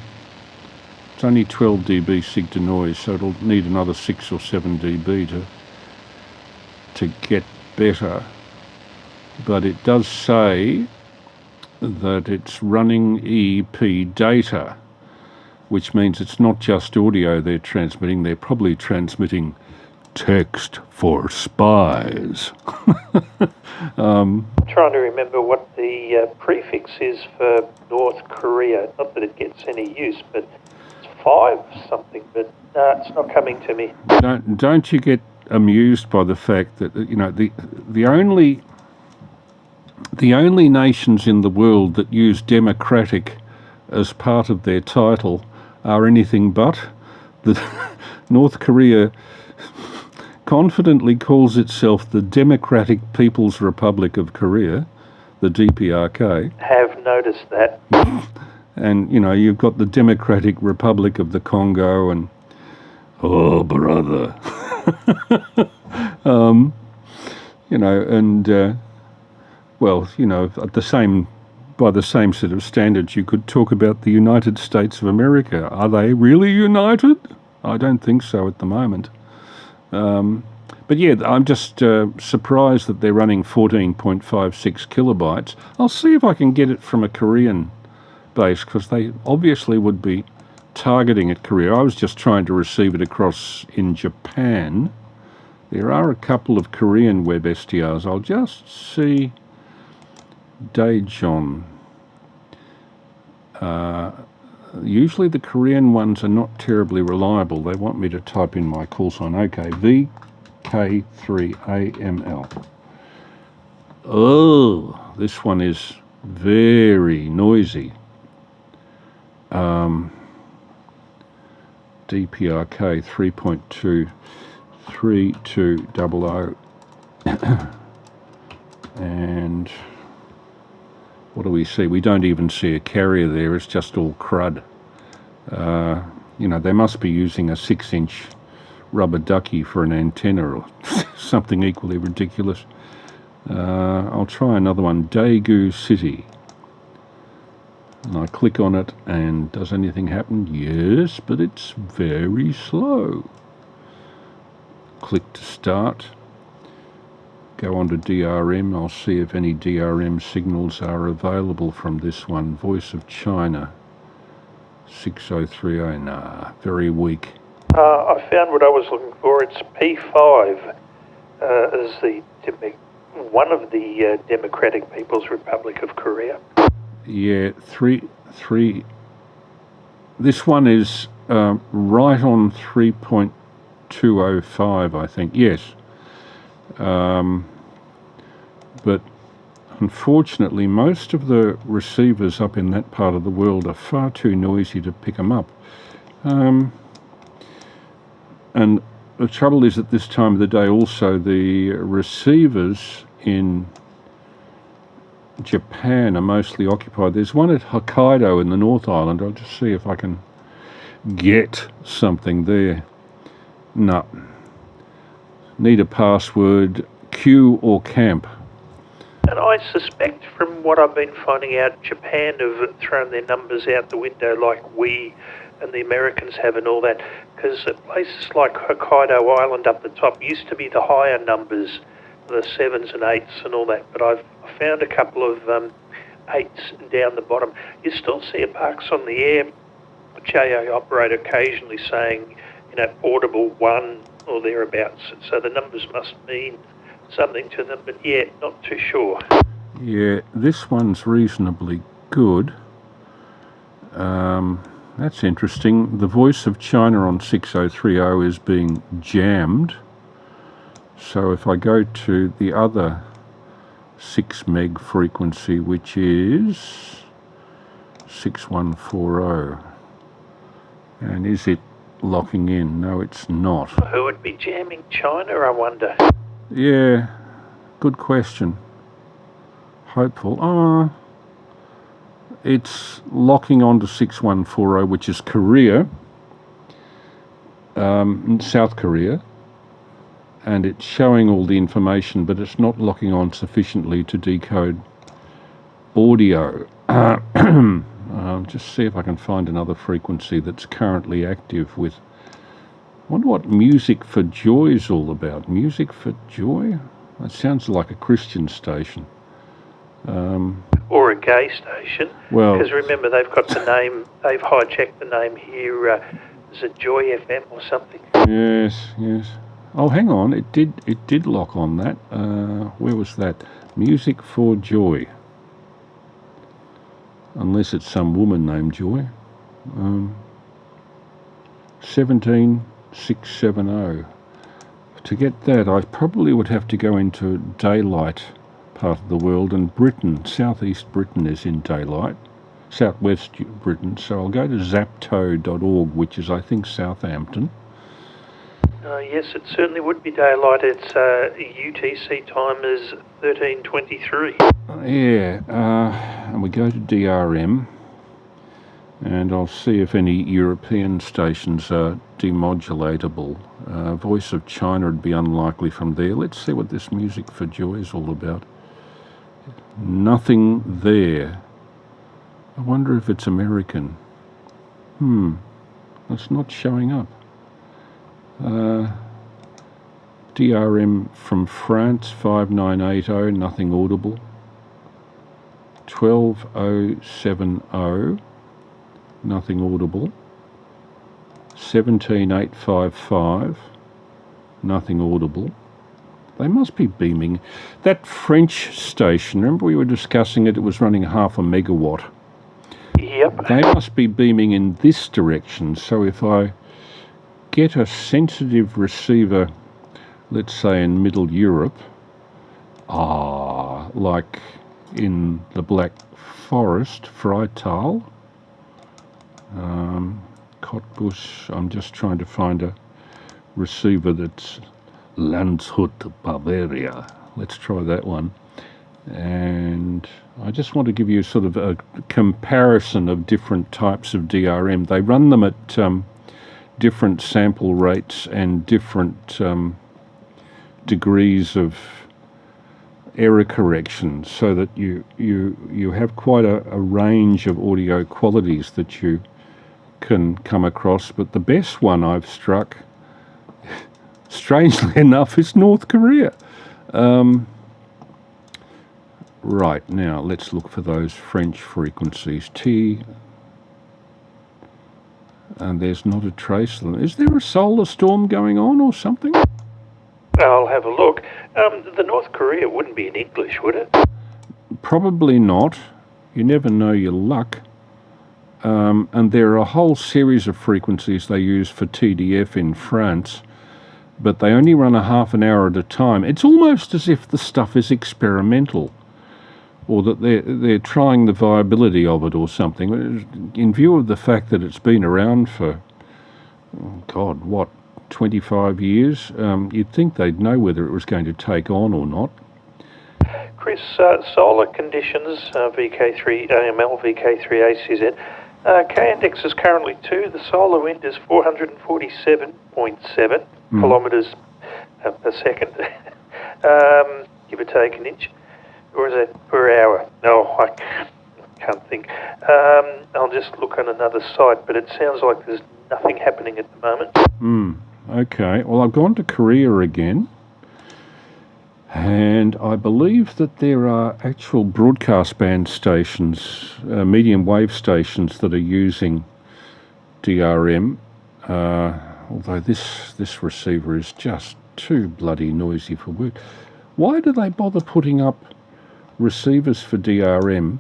It's only 12 dB sig to noise, so it'll need another 6 or 7 dB to get better. But it does say that it's running EP data, which means it's not just audio they're transmitting, they're probably transmitting text for spies. I'm trying to remember what the prefix is for North Korea. Not that it gets any use, but it's 5 something, but it's not coming to me. Don't you get amused by the fact that, the only nations in the world that use democratic as part of their title are anything but. The North Korea confidently calls itself the Democratic People's Republic of Korea, the DPRK. Have noticed that. And, you've got the Democratic Republic of the Congo and, oh, brother. By the same set of standards, you could talk about the United States of America. Are they really united? I don't think so at the moment. But yeah, I'm just surprised that they're running 14.56 kilobytes. I'll see if I can get it from a Korean base, because they obviously would be targeting at Korea. I was just trying to receive it across in Japan. There are a couple of Korean web STRs. I'll just see... Daejeon. Usually the Korean ones are not terribly reliable. They want me to type in my call sign. Okay, VK3AML. Oh, this one is very noisy. DPRK 3.23200. And what do we see? We don't even see a carrier there. It's just all crud. They must be using a 6-inch rubber ducky for an antenna or something equally ridiculous. I'll try another one, Daegu City. And I click on it, and does anything happen? Yes, but it's very slow. Click to start. Go on to DRM. I'll see if any DRM signals are available from this one. Voice of China, 6030. Nah, very weak. I found what I was looking for. It's P5 as one of the Democratic People's Republic of Korea. Yeah, three. This one is right on 3.205, I think. Yes. But unfortunately, most of the receivers up in that part of the world are far too noisy to pick them up. And the trouble is, at this time of the day also, the receivers in Japan are mostly occupied. There's one at Hokkaido in the North Island. I'll just see if I can get something there. No. Need a password, queue or camp. And I suspect from what I've been finding out, Japan have thrown their numbers out the window like we and the Americans have and all that, because places like Hokkaido Island up the top used to be the higher numbers, the 7s and 8s and all that, but I've found a couple of 8s down the bottom. You still see a Parks on the Air JA operator occasionally saying, audible 1 or thereabouts, so the numbers must mean something to them, but yeah, not too sure. Yeah, this one's reasonably good. That's interesting. The Voice of China on 6030 is being jammed. So if I go to the other 6 meg frequency, which is 6140, and is it locking in? No, it's not. Who would be jamming China, I wonder? Yeah, good question. Hopeful. It's locking onto 6140, which is Korea, South Korea, and it's showing all the information, but it's not locking on sufficiently to decode audio. Just see if I can find another frequency that's currently active with... I wonder what Music for Joy is all about. Music for Joy? That sounds like a Christian station. Or a gay station. Well, because remember, they've got the name, they've hijacked the name here. Is it Joy FM or something? Yes. Oh, hang on. It did lock on that. Where was that? Music for Joy. Unless it's some woman named Joy. 17670. To get that, I probably would have to go into daylight part of the world, and Britain, southeast Britain is in daylight, southwest Britain, so I'll go to zapto.org, which is, I think, Southampton. Yes, it certainly would be daylight. Its UTC time is 13:23. And we go to DRM, and I'll see if any European stations are demodulatable. Voice of China would be unlikely from there. Let's see what this Music for Joy is all about. Nothing there. I wonder if it's American. It's not showing up. DRM from France, 5980, nothing audible. 12070, nothing audible. 17855, nothing audible. They must be beaming. That French station, remember we were discussing it, it was running 0.5 megawatt. Yep. They must be beaming in this direction, so if I get a sensitive receiver, let's say in Middle Europe, like in the Black Forest, Freital, Cottbus. I'm just trying to find a receiver that's Landshut, Bavaria. Let's try that one. And I just want to give you sort of a comparison of different types of DRM. They run them at different sample rates and different degrees of error correction, so that you have quite a range of audio qualities that you can come across. But the best one I've struck, strangely enough, is North Korea. Right, now let's look for those French frequencies. T, and there's not a trace of them. Is there a solar storm going on or something? I'll have a look. The North Korea wouldn't be in English, would it? Probably not. You never know your luck. And there are a whole series of frequencies they use for TDF in France, but they only run a half an hour at a time. It's almost as if the stuff is experimental, or that they're trying the viability of it or something. In view of the fact that it's been around for, 25 years, you'd think they'd know whether it was going to take on or not. Chris, solar conditions, VK3AML, VK3ACZ. K-index is currently 2. The solar wind is 447.7 kilometres per second, give or take an inch. Or is it per hour? No, I can't think. I'll just look on another site, but it sounds like there's nothing happening at the moment. Okay, well, I've gone to Korea again, and I believe that there are actual broadcast band stations, medium wave stations, that are using DRM, although this receiver is just too bloody noisy for work. Why do they bother putting up receivers for DRM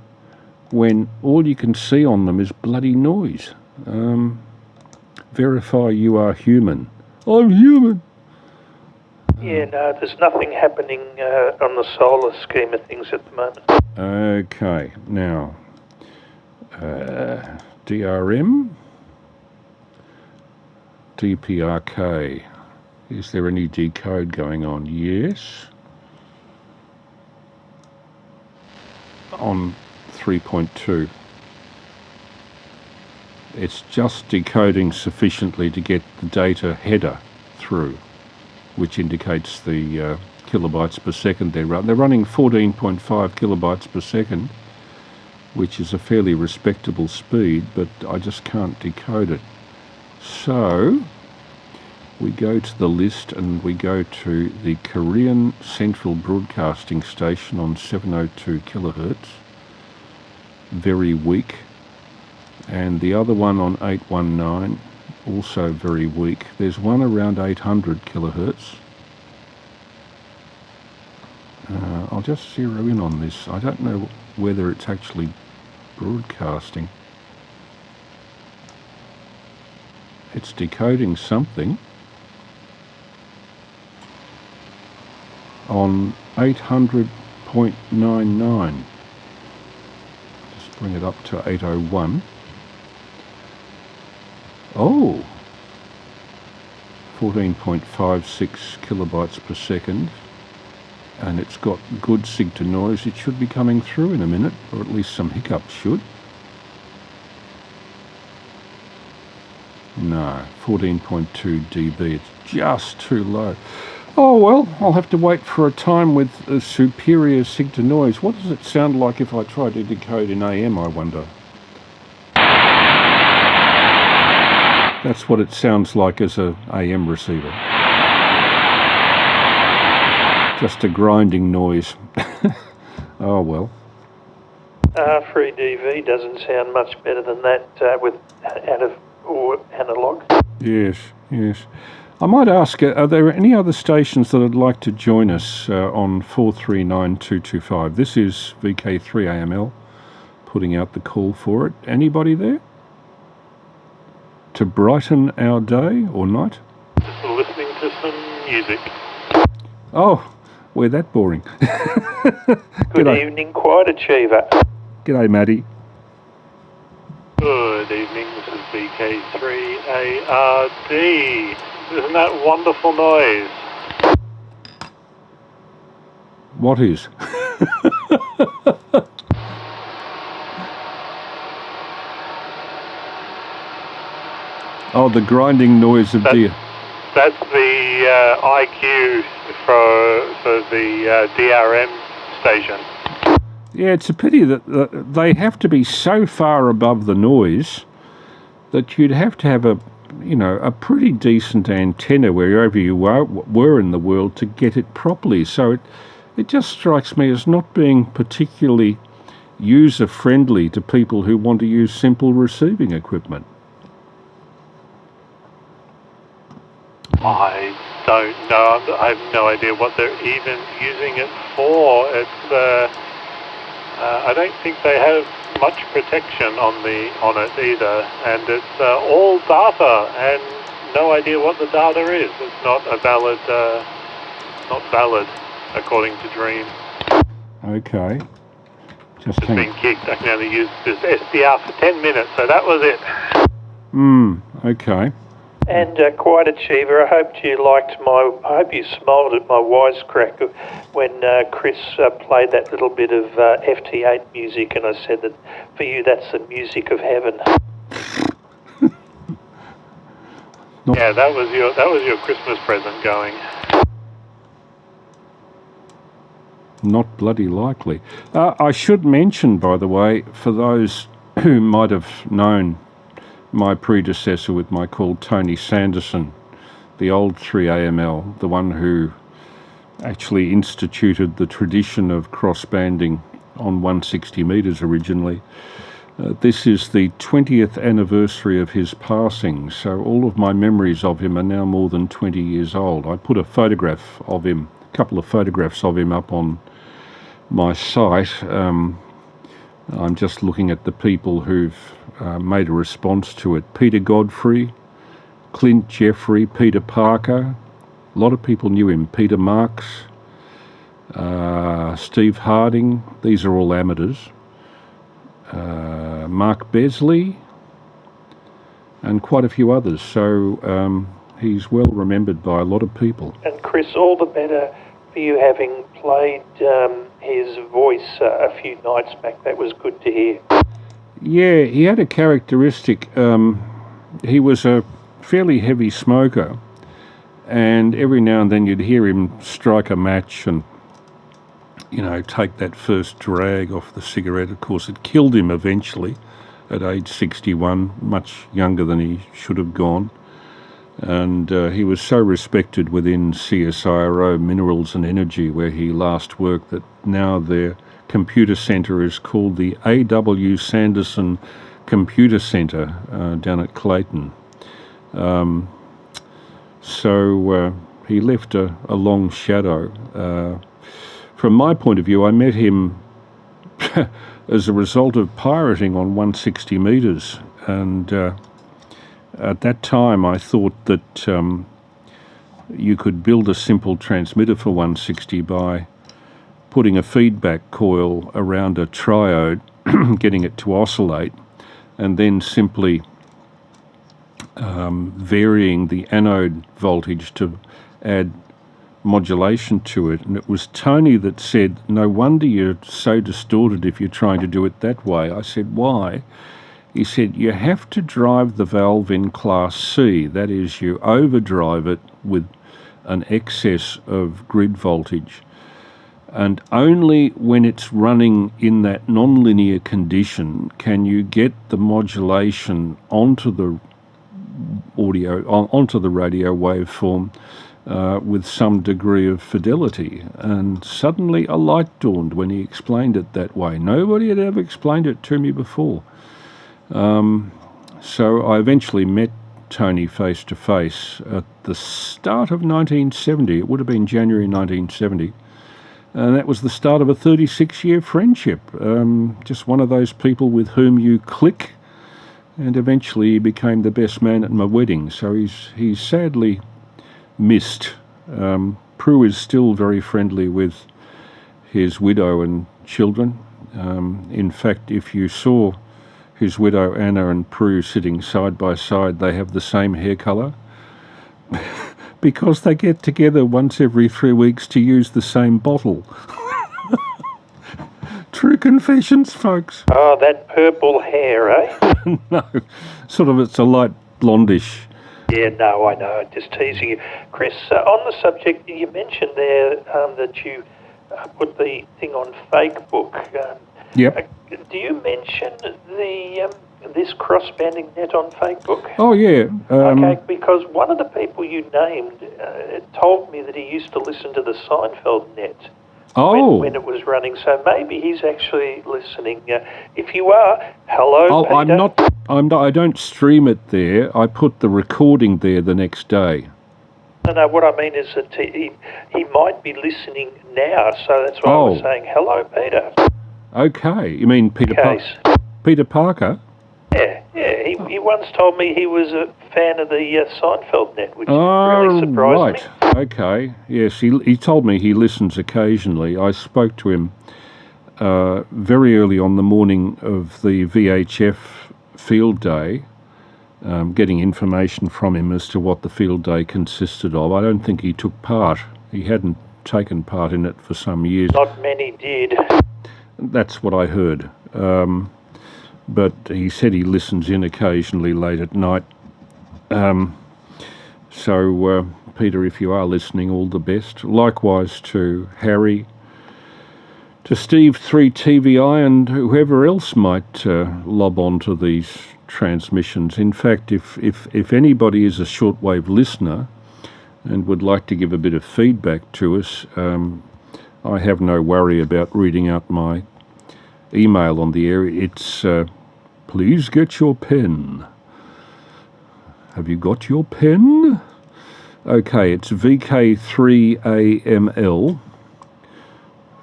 when all you can see on them is bloody noise? Verify you are human. I'm human. Yeah, no, there's nothing happening on the solar scheme of things at the moment. Okay, now, DRM, DPRK. Is there any decode going on? Yes. On 3.2. It's just decoding sufficiently to get the data header through, which indicates the kilobytes per second they're running. They're running 14.5 kilobytes per second, which is a fairly respectable speed, but I just can't decode it. So we go to the list and we go to the Korean Central Broadcasting Station on 702 kilohertz, very weak, and the other one on 819, also very weak. There's one around 800 kilohertz. I'll just zero in on this. I don't know whether it's actually broadcasting. It's decoding something on 800.99. Just bring it up to 801. Oh, 14.56 kilobytes per second, and it's got good sig to noise. It should be coming through in a minute, or at least some hiccups should. No, 14.2 dB. It's just too low. Oh well, I'll have to wait for a time with a superior sig to noise. What does it sound like if I try to decode in AM, I wonder? That's what it sounds like as a AM receiver. Just a grinding noise. Oh well. Free DV doesn't sound much better than that with analog. Yes, yes. I might ask, are there any other stations that would like to join us on 439225? This is VK3AML putting out the call for it. Anybody there? To brighten our day or night? Just listening to some music. Oh, we're that boring. Good evening, Quiet Achiever. G'day, Matty. Good evening, this is VK3AML. Isn't that wonderful noise? What is? Oh, the grinding noise of deer. That's the IQ for the DRM station. Yeah, it's a pity that they have to be so far above the noise that you'd have to have a pretty decent antenna wherever you were in the world to get it properly. So it just strikes me as not being particularly user-friendly to people who want to use simple receiving equipment. I don't know. I have no idea what they're even using it for. It's I don't think they have much protection on it either, and it's all data, and no idea what the data is. It's not valid according to Dream. Okay. Just been kicked. I can only use this SDR for 10 minutes, so that was it. Okay. And Quiet Achiever, I hope you smiled at my wisecrack when Chris played that little bit of FT8 music, and I said that for you that's the music of heaven. Yeah, that was your Christmas present going. Not bloody likely. I should mention, by the way, for those who might have known my predecessor with my call, Tony Sanderson, the old 3AML, the one who actually instituted the tradition of crossbanding on 160 metres originally. This is the 20th anniversary of his passing, so all of my memories of him are now more than 20 years old. I put a photograph of him, a couple of photographs of him up on my site. I'm just looking at the people who've made a response to it. Peter Godfrey, Clint Jeffrey, Peter Parker. A lot of people knew him. Peter Marks, Steve Harding. These are all amateurs. Mark Besley, and quite a few others. So he's well remembered by a lot of people. And Chris, all the better for you having played his voice a few nights back. That was good to hear. Yeah, he had a characteristic. He was a fairly heavy smoker, and every now and then you'd hear him strike a match and, take that first drag off the cigarette. Of course, it killed him eventually at age 61, much younger than he should have gone. And he was so respected within CSIRO Minerals and Energy, where he last worked, that now their computer centre is called the A.W. Sanderson Computer Centre down at Clayton. So he left a long shadow. From my point of view, I met him as a result of pirating on 160 metres, and at that time I thought that you could build a simple transmitter for 160 by putting a feedback coil around a triode, getting it to oscillate, and then simply varying the anode voltage to add modulation to it. And it was Tony that said, "No wonder you're so distorted if you're trying to do it that way." I said, "Why?" He said, "You have to drive the valve in class C, that is, you overdrive it with an excess of grid voltage, and only when it's running in that nonlinear condition can you get the modulation onto the onto the radio waveform with some degree of fidelity." And suddenly a light dawned when he explained it that way. Nobody had ever explained it to me before. So I eventually met Tony face to face at the start of 1970. It would have been January 1970. And that was the start of a 36-year friendship. Just one of those people with whom you click, and eventually he became the best man at my wedding. So he's sadly missed. Prue is still very friendly with his widow and children. In fact, if you saw his widow Anna and Prue sitting side by side, they have the same hair colour because they get together once every 3 weeks to use the same bottle. True confessions, folks. Oh, that purple hair, eh? No, sort of, it's a light blondish. Yeah, no, I know. Just teasing you. Chris, on the subject, you mentioned there that you put the thing on Facebook. Yep. Do you mention this crossbanding net on Facebook? Oh, yeah. Okay, because one of the people you named told me that he used to listen to the Seinfeld net when it was running. So maybe he's actually listening. If you are, hello, Oh, Peter. I don't stream it there. I put the recording there the next day. No, what I mean is that he might be listening now, so that's why I was saying, hello, Peter. Okay. You mean Peter Peter Parker? Yeah. He once told me he was a fan of the Seinfeld net, which really surprised me. Okay. Yes, he told me he listens occasionally. I spoke to him very early on the morning of the VHF field day, getting information from him as to what the field day consisted of. I don't think he took part. He hadn't taken part in it for some years. Not many did. That's what I heard. But he said he listens in occasionally late at night. So, Peter, if you are listening, all the best. Likewise to Harry, to Steve 3TVI, and whoever else might lob onto these transmissions. In fact, if anybody is a shortwave listener and would like to give a bit of feedback to us, I have no worry about reading out my email on the air. It's please get your pen. Have you got your pen? Okay, it's VK3AML,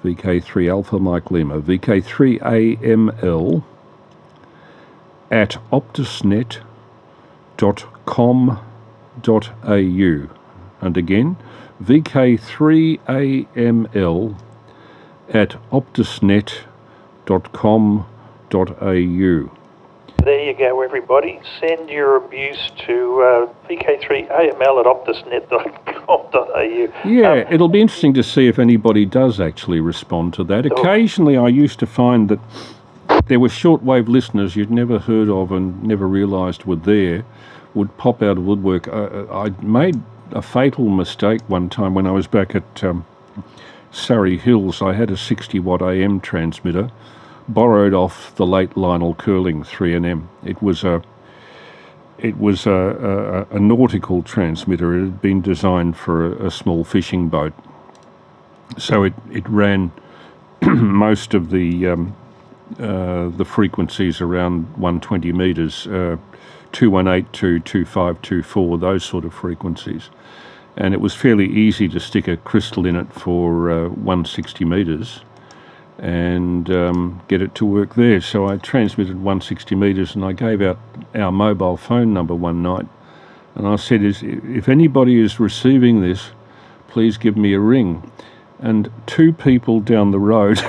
VK3 Alpha Mike Lima, VK3AML at optusnet.com.au. And again, VK3AML at optusnet.com.au. There you go, everybody. Send your abuse to VK3AML at optusnet.com.au. Yeah, it'll be interesting to see if anybody does actually respond to that. Occasionally I used to find that there were shortwave listeners you'd never heard of and never realised were there, would pop out of woodwork. I made a fatal mistake one time when I was back at Surrey Hills. I had a 60-watt AM transmitter, borrowed off the late Lionel Curling 3M. It was a nautical transmitter. It had been designed for a small fishing boat, so it ran most of the frequencies around 120 metres, 218 to 2524, those sort of frequencies, and it was fairly easy to stick a crystal in it for 160 metres and get it to work there. So I transmitted 160 metres and I gave out our mobile phone number one night, and I said, if anybody is receiving this, please give me a ring. And two people down the road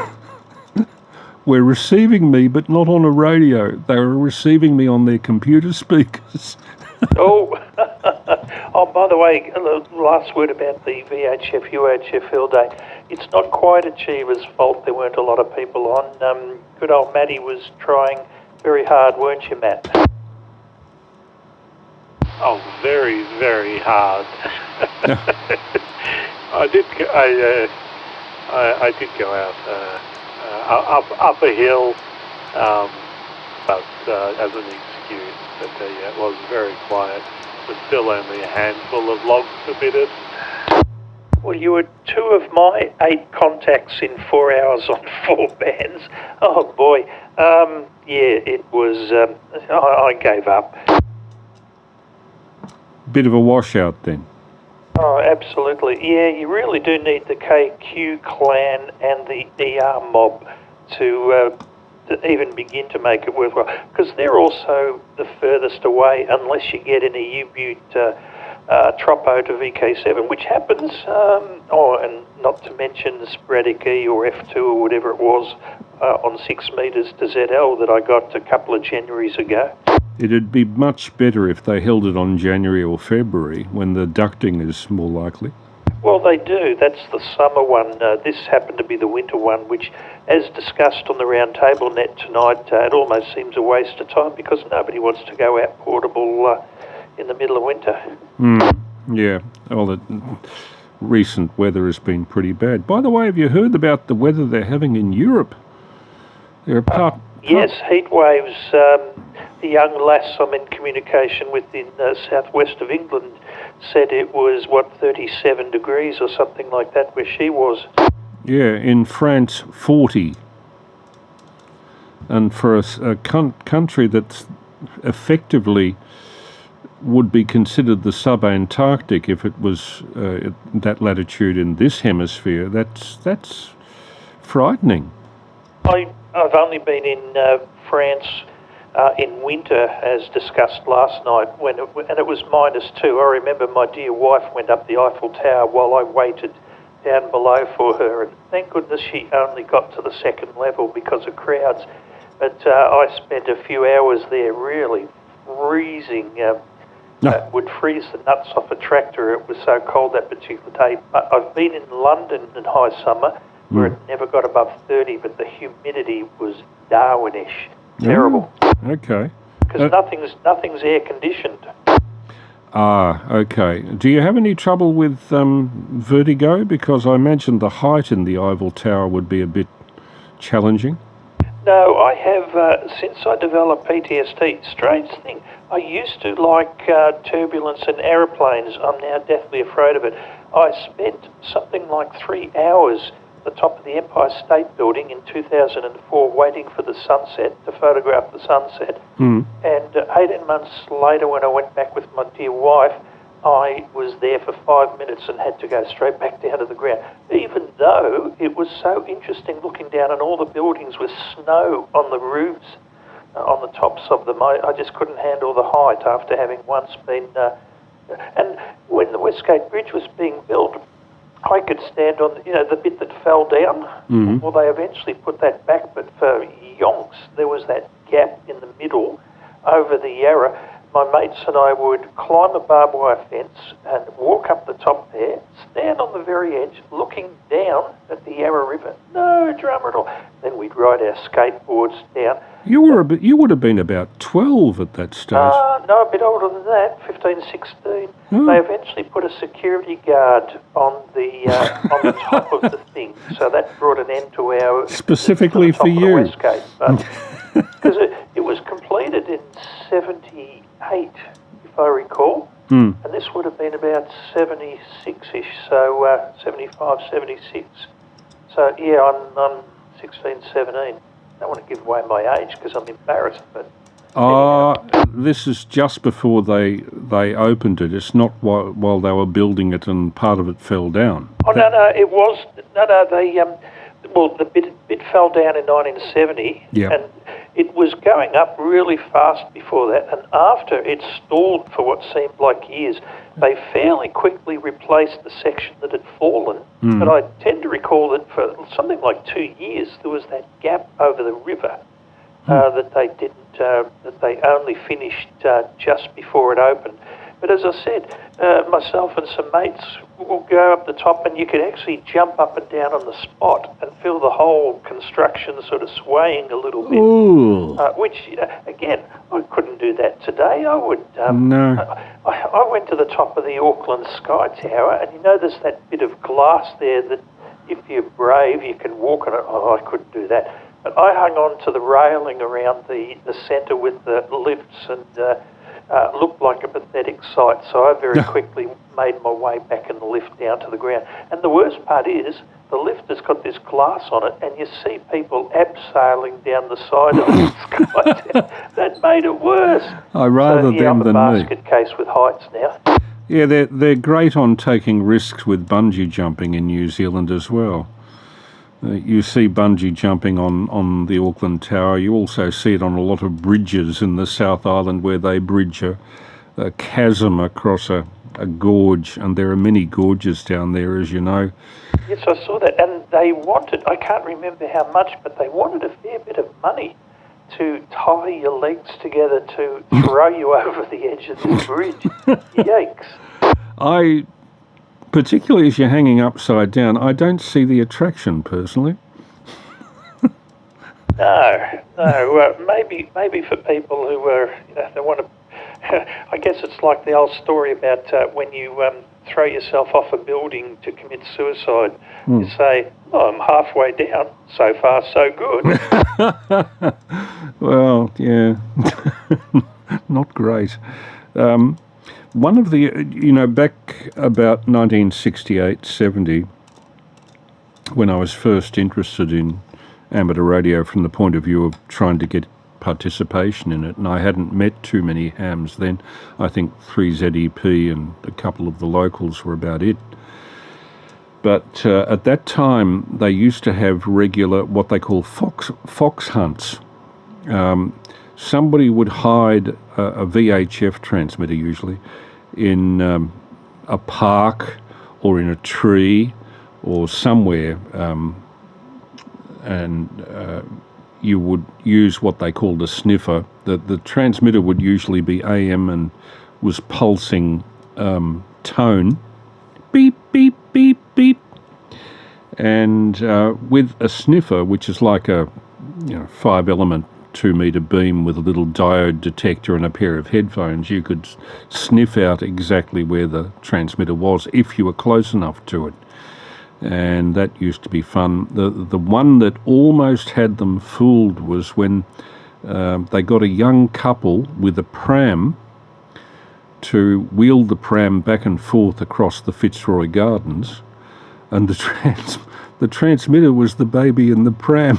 were receiving me, but not on a radio. They were receiving me on their computer speakers. Oh, by the way, last word about the VHF, UHF field day. It's not quite Achiever's fault there weren't a lot of people on. Good old Matty was trying very hard, weren't you, Matt? Oh, very, very hard. I did go out up a hill, but as an excuse. But it was very quiet, but still only a handful of logs submitted. Well, you were two of my 8 contacts in 4 hours on 4 bands. Oh boy, yeah, it was. I gave up. Bit of a washout then. Oh, absolutely. Yeah, you really do need the KQ clan and the ER mob to even begin to make it worthwhile, because they're also the furthest away, unless you get in a U-Butte tropo to VK7, which happens, and not to mention the sporadic E or F2 or whatever it was on 6 metres to ZL that I got a couple of Januaries ago. It'd be much better if they held it on January or February when the ducting is more likely. Well, they do. That's the summer one. This happened to be the winter one, which, as discussed on the round table net tonight, it almost seems a waste of time because nobody wants to go out portable in the middle of winter. Yeah, well, the recent weather has been pretty bad. By the way, have you heard about the weather they're having in Europe? Yes, heat waves. The young lass I'm in communication with in southwest of England said it was, 37 degrees or something like that where she was. Yeah, in France, 40. And for a country that's effectively would be considered the sub-Antarctic if it was that latitude in this hemisphere, that's frightening. I've only been in France in winter, as discussed last night, and it was -2. I remember my dear wife went up the Eiffel Tower while I waited down below for her, and thank goodness she only got to the second level because of crowds. But I spent a few hours there really freezing. Would freeze the nuts off a tractor. It was so cold that particular day. I've been in London in high summer where it never got above 30, but the humidity was Darwinish. Terrible. Okay. Because nothing's air conditioned. Okay. Do you have any trouble with vertigo? Because I imagine the height in the Eiffel Tower would be a bit challenging. No, I have, since I developed PTSD, strange thing, I used to like turbulence and aeroplanes. I'm now deathly afraid of it. I spent something like 3 hours at the top of the Empire State Building in 2004 waiting for the sunset, to photograph the sunset. And 18 months later, when I went back with my dear wife, I was there for 5 minutes and had to go straight back down to the ground, even though it was so interesting looking down on all the buildings with snow on the roofs, on the tops of them. I just couldn't handle the height after having once been... and when the Westgate Bridge was being built, I could stand on the bit that fell down. Well, they eventually put that back, but for yonks, there was that gap in the middle over the Yarra. My mates and I would climb a barbed wire fence and walk up the top there, stand on the very edge, looking down at the Yarra River. No drama at all. Then we'd ride our skateboards down. You would have been about 12 at that stage. No, a bit older than that, 15, 16. They eventually put a security guard on the top of the thing, so that brought an end to our... Specifically for you. Westgate. Because it was completed in 78, if I recall, and this would have been about 76-ish, so 75, 76. So, yeah, I'm 16, 17. I don't want to give away my age because I'm embarrassed, but... This is just before they opened it. It's not while they were building it and part of it fell down. Oh, no, it was... No, they... Well, the bit fell down in 1970, and it was going up really fast before that, and after it stalled for what seemed like years, they fairly quickly replaced the section that had fallen, but I tend to recall that for something like 2 years there was that gap over the river that they didn't, that they only finished just before it opened. But as I said, myself and some mates will go up the top and you could actually jump up and down on the spot and feel the whole construction sort of swaying a little bit. Which, again, I couldn't do that today. I would... no. I went to the top of the Auckland Sky Tower and there's that bit of glass there that if you're brave you can walk on it. Oh, I couldn't do that. But I hung on to the railing around the centre with the lifts and... looked like a pathetic sight, so I very quickly made my way back in the lift down to the ground. And the worst part is, the lift has got this glass on it, and you see people abseiling down the side of the sky. That made it worse. Rather them than me. I'm a basket case with heights now. Yeah, they're great on taking risks with bungee jumping in New Zealand as well. You see bungee jumping on the Auckland Tower. You also see it on a lot of bridges in the South Island where they bridge a chasm across a a gorge, and there are many gorges down there, as you know. Yes, I saw that, and they wanted, I can't remember how much, but they wanted a fair bit of money to tie your legs together to throw you over the edge of this bridge. Yikes. Particularly as you're hanging upside down, I don't see the attraction, personally. No. Maybe for people who they want to. I guess it's like the old story about when you throw yourself off a building to commit suicide. You say, "Oh, I'm halfway down. So far, so good." Well, yeah, not great. One of the, back about 1968-70, when I was first interested in amateur radio from the point of view of trying to get participation in it, and I hadn't met too many hams then. I think 3ZEP and a couple of the locals were about it. But at that time, they used to have regular, what they call fox hunts. Somebody would hide a VHF transmitter, usually, in a park or in a tree or somewhere, and you would use what they called a sniffer. The transmitter would usually be AM and was pulsing tone, beep, beep, beep, beep. And with a sniffer, which is like a 5-element 2-metre beam with a little diode detector and a pair of headphones, you could sniff out exactly where the transmitter was if you were close enough to it. And that used to be fun. The one that almost had them fooled was when they got a young couple with a pram to wheel the pram back and forth across the Fitzroy Gardens, and the transmitter was the baby in the pram.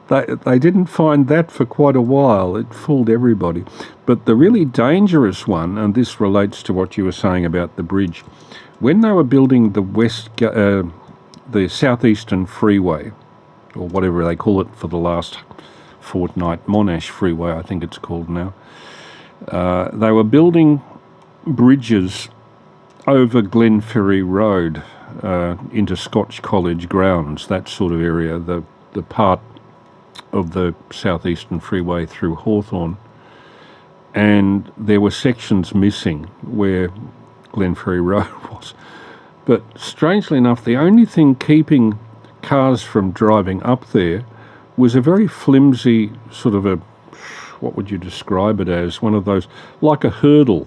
They didn't find that for quite a while. It fooled everybody. But the really dangerous one, and this relates to what you were saying about the bridge, when they were building the southeastern freeway, or whatever they call it for the last fortnight, Monash Freeway, I think it's called now, they were building bridges over Glenferrie Road into Scotch College grounds, that sort of area, the part of the southeastern freeway through Hawthorne. And there were sections missing where Glenferrie Road was. But strangely enough, the only thing keeping cars from driving up there was a very flimsy sort of a, what would you describe it as, one of those, like a hurdle,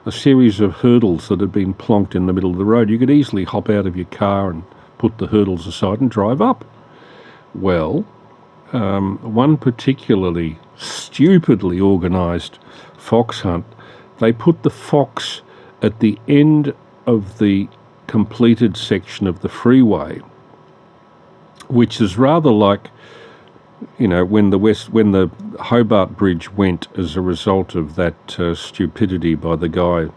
a series of hurdles that had been plonked in the middle of the road. You could easily hop out of your car and put the hurdles aside and drive up. Well, one particularly stupidly organised fox hunt, they put the fox at the end of the completed section of the freeway, which is rather like, when the Hobart Bridge went as a result of that stupidity by the guy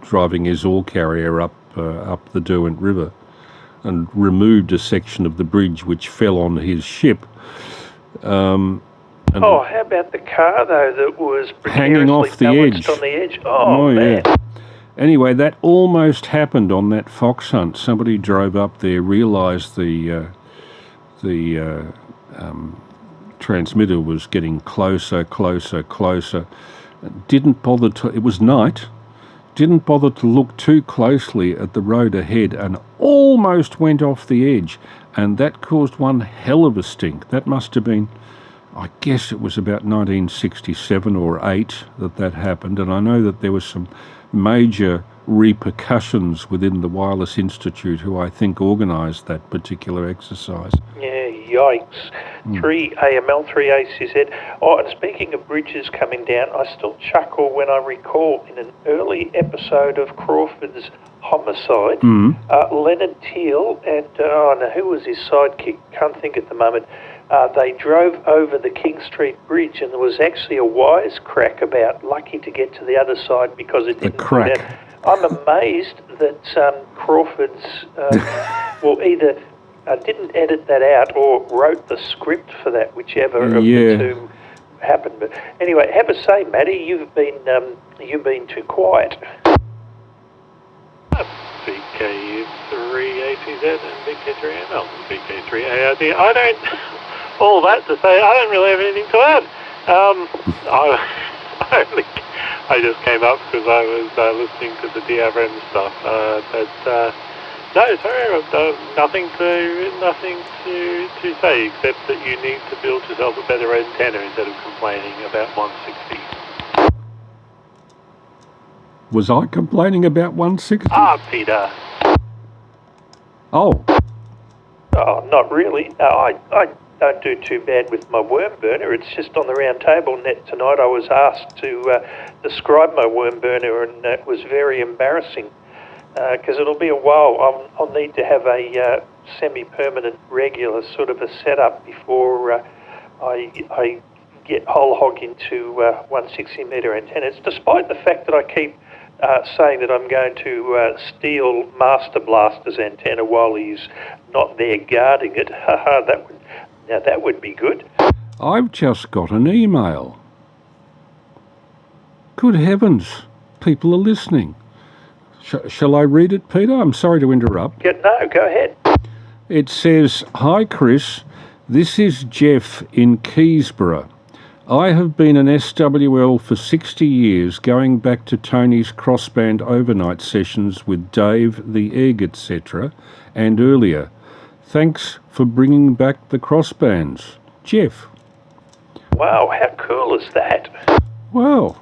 driving his ore carrier up the Derwent River, and removed a section of the bridge which fell on his ship. How about the car, though, that was hanging off the edge? On the edge? Oh, man. Yeah. Anyway, that almost happened on that fox hunt. Somebody drove up there, realised the transmitter was getting closer, didn't bother to, it was night, didn't bother to look too closely at the road ahead and almost went off the edge, and that caused one hell of a stink. That must have been, I guess it was about 1967 or 8 that happened, and I know that there was some major repercussions within the Wireless Institute, who I think organised that particular exercise. Yeah, yikes. 3AML, 3ACZ. Oh, and speaking of bridges coming down, I still chuckle when I recall in an early episode of Crawford's Homicide, Leonard Teal and, who was his sidekick? Can't think at the moment. They drove over the King Street Bridge, and there was actually a wisecrack about lucky to get to the other side because it didn't go down. I'm amazed that Crawford's either didn't edit that out or wrote the script for that, whichever of the two happened. But anyway, have a say, Matty. You've been too quiet. VK3ACZ and VK3AML and VK3ARD. I don't, all that to say, I don't really have anything to add. I just came up because I was listening to the DRM stuff. No, sorry, nothing to say except that you need to build yourself a better antenna instead of complaining about 160. Was I complaining about 160? Peter. Oh. Oh, not really. No, I don't do too bad with my worm burner. It's just on the round table net tonight. I was asked to describe my worm burner, and it was very embarrassing because it'll be a while. I'll need to have a semi-permanent, regular sort of a setup before I get whole hog into 160 metre antennas, despite the fact that I keep saying that I'm going to steal Master Blaster's antenna while he's not there guarding it. That would be good. I've just got an email. Good heavens, people are listening. Shall I read it, Peter? I'm sorry to interrupt. No, go ahead. It says, "Hi Chris, this is Jeff in Keysborough. I have been an SWL for 60 years, going back to Tony's crossband overnight sessions with Dave, the Egg, etc., and earlier. Thanks for bringing back the crossbands. Jeff." Wow, how cool is that? Well,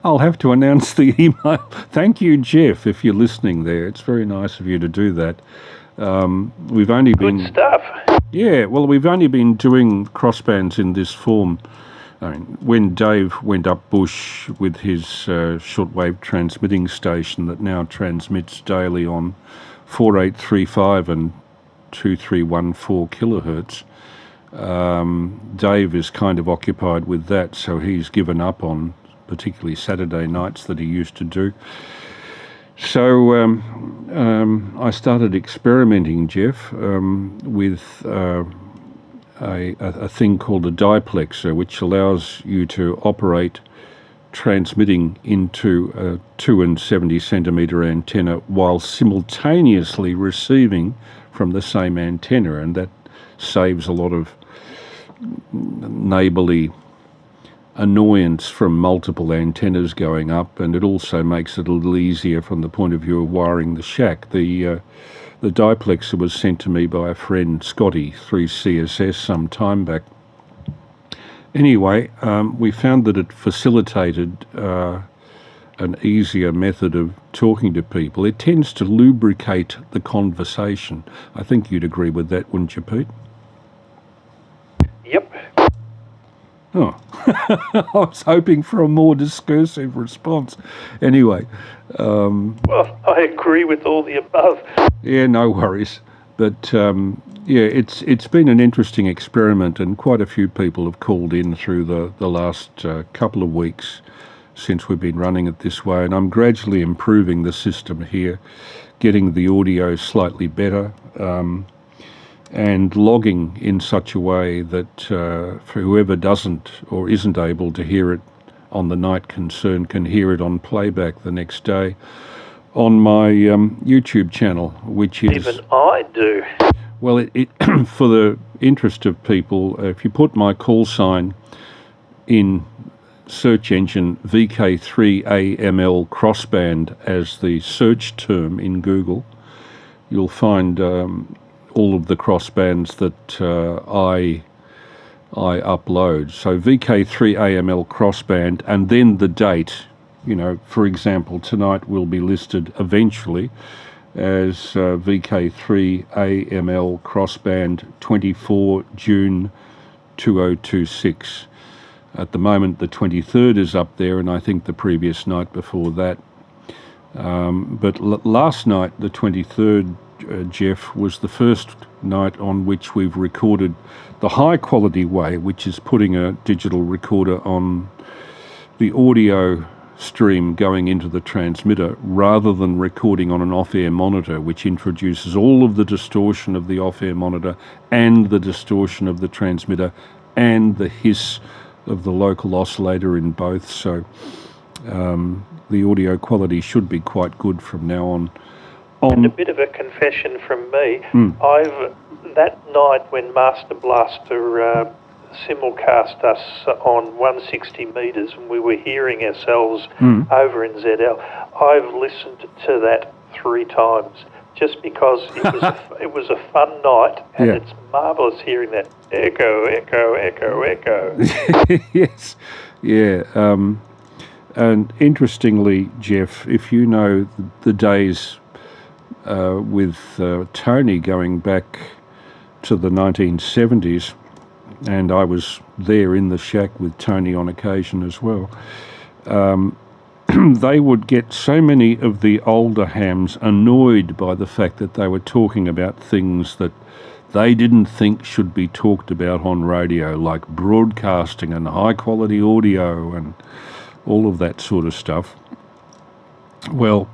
I'll have to announce the email. Thank you, Jeff, if you're listening there. It's very nice of you to do that. We've only been... Good stuff. Yeah, well, we've only been doing crossbands in this form. I mean, when Dave went up bush with his shortwave transmitting station that now transmits daily on 4835 and 2314 kilohertz, Dave is kind of occupied with that, so he's given up on particularly Saturday nights that he used to do. So I started experimenting, Jeff, with a thing called a diplexer, which allows you to operate transmitting into a 270 centimetre antenna while simultaneously receiving from the same antenna, and that saves a lot of neighbourly annoyance from multiple antennas going up, and it also makes it a little easier from the point of view of wiring the shack. The diplexer was sent to me by a friend, Scotty, through CSS some time back. Anyway, we found that it facilitated an easier method of talking to people. It tends to lubricate the conversation. I think you'd agree with that, wouldn't you, Pete? Yep. Oh, I was hoping for a more discursive response. Anyway. Well, I agree with all the above. Yeah, no worries. But yeah, it's been an interesting experiment, and quite a few people have called in through the last couple of weeks since we've been running it this way, and I'm gradually improving the system here, getting the audio slightly better, and logging in such a way that for whoever doesn't or isn't able to hear it on the night concern can hear it on playback the next day on my YouTube channel, which is... Even I do. Well, it for the interest of people, if you put my call sign in search engine VK3AML crossband as the search term in Google, you'll find all of the crossbands that I upload. So VK3AML crossband, and then the date. You know, for example, tonight will be listed eventually as VK3AML crossband 24 June 2026. At the moment, the 23rd is up there, and I think the previous night before that. But last night, the 23rd, Jeff, was the first night on which we've recorded the high-quality way, which is putting a digital recorder on the audio stream going into the transmitter rather than recording on an off-air monitor, which introduces all of the distortion of the off-air monitor and the distortion of the transmitter and the hiss of the local oscillator in both, so the audio quality should be quite good from now on. And a bit of a confession from me. That night when Master Blaster simulcast us on 160 metres and we were hearing ourselves over in ZL, I've listened to that 3 times just because it was a fun night, and it's marvellous hearing that echo, echo, echo, echo. Yes, yeah. And interestingly, Jeff, if you know the days with Tony going back to the 1970s, and I was there in the shack with Tony on occasion as well, they would get so many of the older hams annoyed by the fact that they were talking about things that they didn't think should be talked about on radio, like broadcasting and high-quality audio and all of that sort of stuff. Well,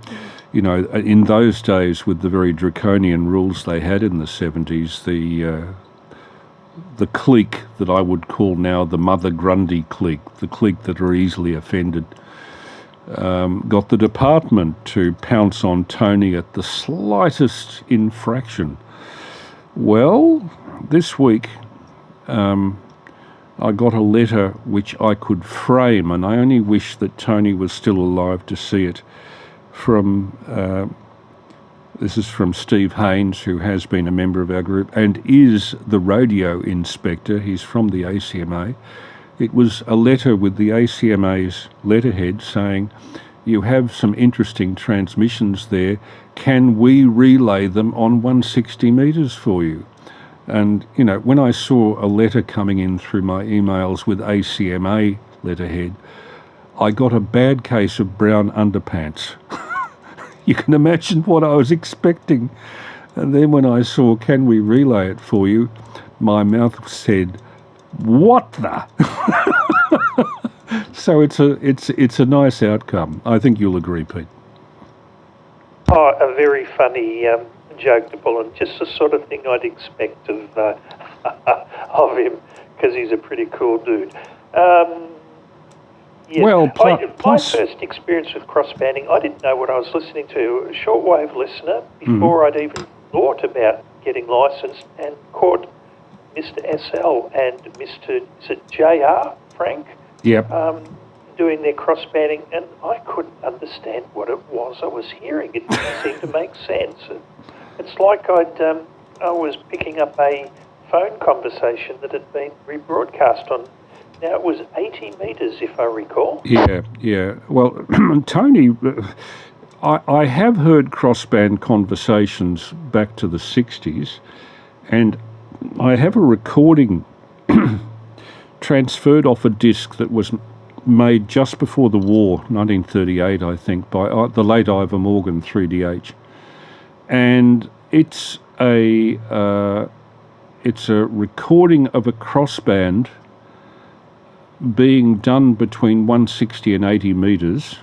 you know, in those days, with the very draconian rules they had in the 70s, the clique that I would call now the Mother Grundy clique, the clique that are easily offended, got the department to pounce on Tony at the slightest infraction. Well, this week I got a letter which I could frame, and I only wish that Tony was still alive to see it, from this is from Steve Haynes, who has been a member of our group and is the radio inspector. He's from the ACMA. It was a letter with the ACMA's letterhead saying, "You have some interesting transmissions there. Can we relay them on 160 metres for you?" And, you know, when I saw a letter coming in through my emails with ACMA letterhead, I got a bad case of brown underpants. You can imagine what I was expecting. And then when I saw, "Can we relay it for you?" my mouth said, "What the?" So it's a nice outcome. I think you'll agree, Pete. Oh, a very funny joke to pull, and just the sort of thing I'd expect of him, because he's a pretty cool dude. Well, my first experience with crossbanding, I didn't know what I was listening to. A shortwave listener before I'd even thought about getting licensed, and caught Mr. SL and Mr. JR, Frank, doing their crossbanding, and I couldn't understand what it was I was hearing. It didn't seem to make sense. It's like I was picking up a phone conversation that had been rebroadcast on. Now, it was 80 metres, if I recall. Yeah. Well, Tony, I have heard crossband conversations back to the 60s, and I have a recording transferred off a disc that was made just before the war, 1938, I think, by the late Ivor Morgan, 3DH. And it's a recording of a crossband being done between 160 and 80 metres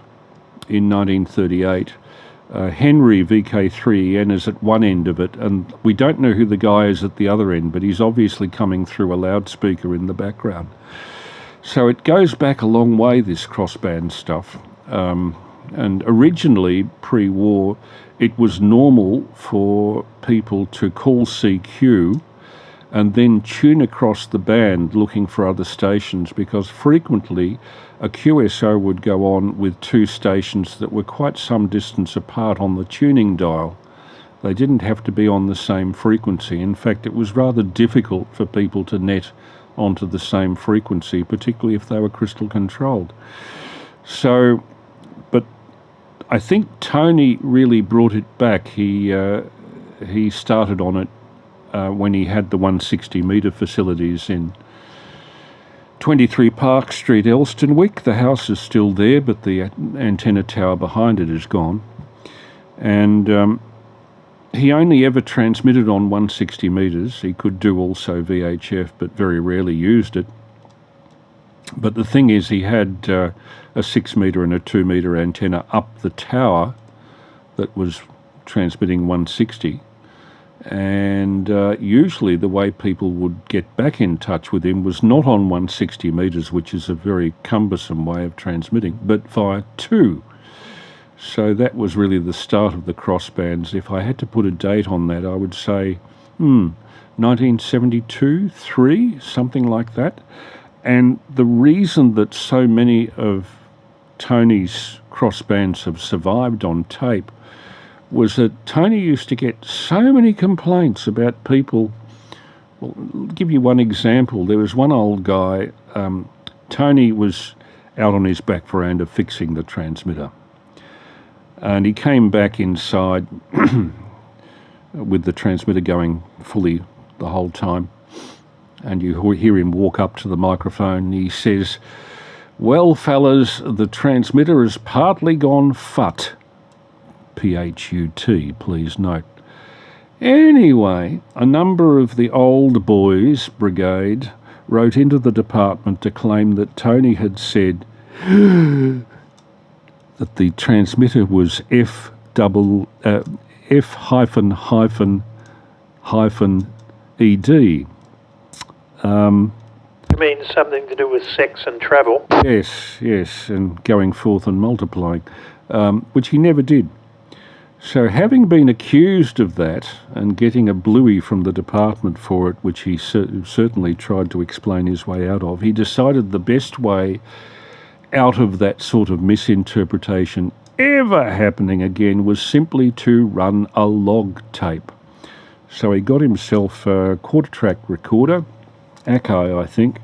in 1938. Henry VK3AML is at one end of it, and we don't know who the guy is at the other end, but he's obviously coming through a loudspeaker in the background. So it goes back a long way, this crossband stuff. And originally, pre-war, it was normal for people to call CQ and then tune across the band looking for other stations, because frequently a QSO would go on with 2 stations that were quite some distance apart on the tuning dial. They didn't have to be on the same frequency. In fact, it was rather difficult for people to net onto the same frequency, particularly if they were crystal controlled. So, but I think Tony really brought it back. He started on it when he had the 160 metre facilities in 23 Park Street, Elstonwick. The house is still there, but the antenna tower behind it is gone. And he only ever transmitted on 160 metres. He could do also VHF, but very rarely used it. But the thing is, he had a 6 metre and a 2 metre antenna up the tower that was transmitting 160. And usually the way people would get back in touch with him was not on 160 metres, which is a very cumbersome way of transmitting, but via 2. So that was really the start of the crossbands. If I had to put a date on that, I would say 1972, 3, something like that. And the reason that so many of Tony's crossbands have survived on tape was that Tony used to get so many complaints about people. Well, I'll give you one example. There was one old guy, Tony was out on his back veranda fixing the transmitter. And he came back inside with the transmitter going fully the whole time. And you hear him walk up to the microphone. He says, "Well, fellas, the transmitter has partly gone phut." P-H-U-T, please note. Anyway, a number of the old boys brigade wrote into the department to claim that Tony had said that the transmitter was F-F-ED. You mean something to do with sex and travel? Yes, and going forth and multiplying, which he never did. So having been accused of that and getting a bluey from the department for it, which he certainly tried to explain his way out of, he decided the best way out of that sort of misinterpretation ever happening again was simply to run a log tape. So he got himself a quarter-track recorder, Akai, I think,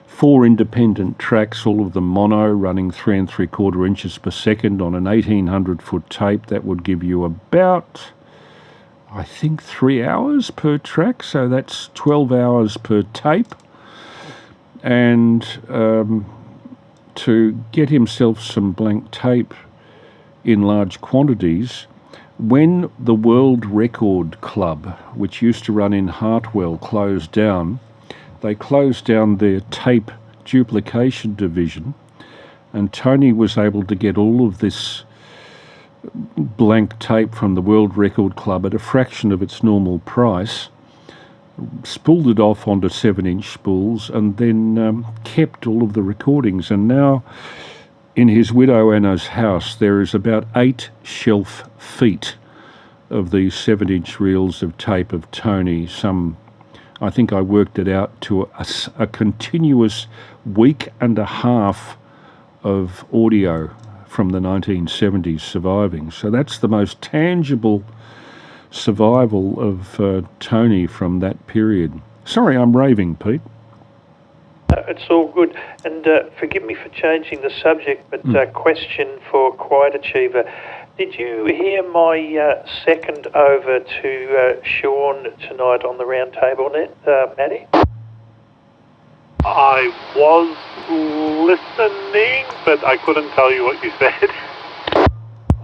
4 independent tracks, all of them mono, running 3 3/4 inches per second on an 1800-foot tape. That would give you about, I think, 3 hours per track, so that's 12 hours per tape. And to get himself some blank tape in large quantities, when the World Record Club, which used to run in Hartwell, closed down, they closed down their tape duplication division, and Tony was able to get all of this blank tape from the World Record Club at a fraction of its normal price, spooled it off onto 7-inch spools, and then kept all of the recordings. And now in his widow Anna's house there is about 8 shelf feet of these 7-inch reels of tape of Tony, I think I worked it out to a continuous week and a half of audio from the 1970s surviving. So that's the most tangible survival of Tony from that period. Sorry, I'm raving, Pete. It's all good. And forgive me for changing the subject, but question for Quiet Achiever. Did you hear my second over to Sean tonight on the round table net, Matty? I was listening, but I couldn't tell you what you said.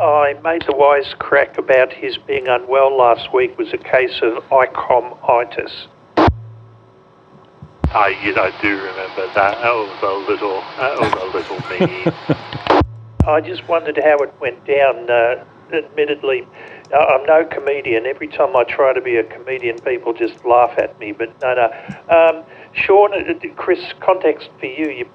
I made the wise crack about his being unwell last week was a case of icom-itis. Yes, I do remember that. That was a little mean. I just wondered how it went down. Admittedly, I'm no comedian. Every time I try to be a comedian, people just laugh at me. But no. Sean, Chris, context for you.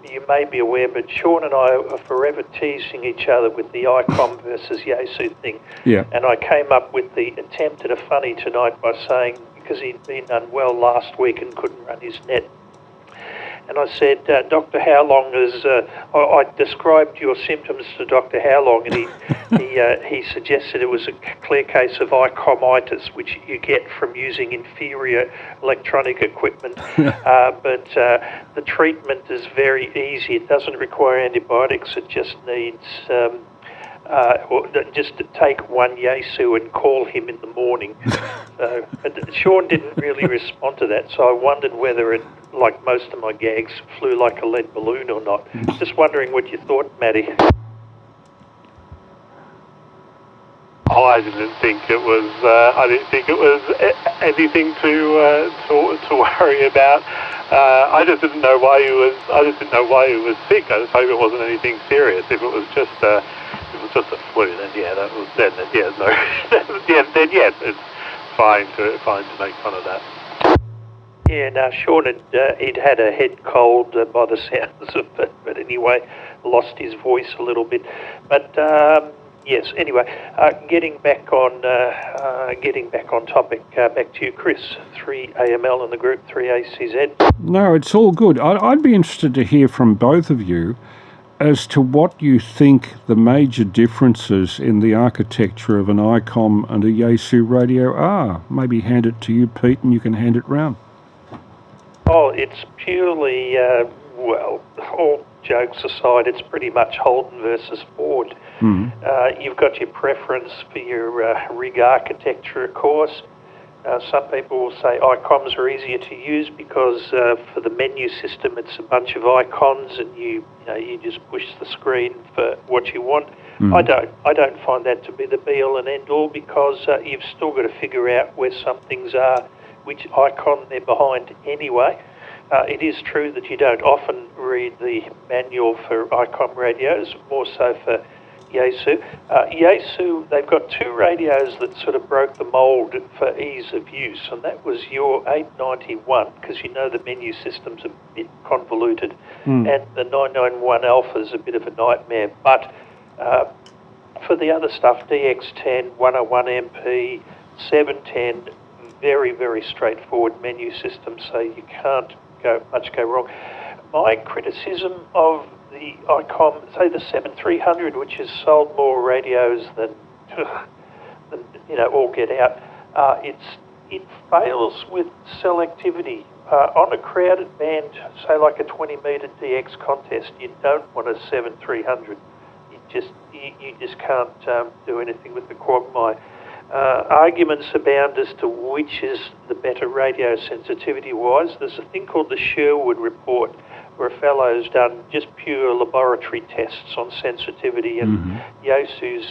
You may be aware, but Sean and I are forever teasing each other with the ICOM versus Yaesu thing. Yeah. And I came up with the attempt at a funny tonight by saying, because he'd been unwell last week and couldn't run his net, and I said, Doctor, how long is... I described your symptoms to Dr. Howlong, and he suggested it was a clear case of icom-itis, which you get from using inferior electronic equipment. But the treatment is very easy. It doesn't require antibiotics. It just needs... just to take one Yaesu and call him in the morning. But Sean didn't really respond to that, so I wondered whether it, like most of my gags, flew like a lead balloon or not. Just wondering what you thought, Matty. I didn't think it was. I didn't think it was anything to worry about. I just didn't know why he was. I just didn't know why he was sick. I just hope it wasn't anything serious. If it was just a flu, then yeah, that was then yes, no, then yes, it's fine to make fun of that. Yeah, now Sean he'd had a head cold by the sounds of it, but anyway, lost his voice a little bit. But yes, anyway, getting back on topic. Back to you, Chris. 3AML in the group, 3ACZ. No, it's all good. I'd be interested to hear from both of you as to what you think the major differences in the architecture of an ICOM and a Yaesu radio are. Maybe hand it to you, Pete, and you can hand it round. Oh, it's purely, well, all jokes aside, it's pretty much Holden versus Ford. You've got your preference for your rig architecture, of course. Some people will say icons are easier to use because for the menu system it's a bunch of icons and you just push the screen for what you want. I don't find that to be the be-all and end-all because you've still got to figure out where some things are, which icon they're behind anyway. It is true that you don't often read the manual for ICOM radios, more so for Yaesu. Yaesu, they've got two radios that sort of broke the mould for ease of use, and that was your 891, because you know the menu system's a bit convoluted, and the 991 Alpha's a bit of a nightmare. But for the other stuff, DX10, 101MP, 710, very, very straightforward menu system, so you can't go wrong. My criticism of the ICOM, say the 7300, which has sold more radios than all get out, it fails with selectivity. On a crowded band, say like a 20-metre DX contest, you don't want a 7300. You just can't do anything with the Quagmire. Arguments abound as to which is the better radio sensitivity-wise. There's a thing called the Sherwood report, where a fellow's done just pure laboratory tests on sensitivity, and Yaesu's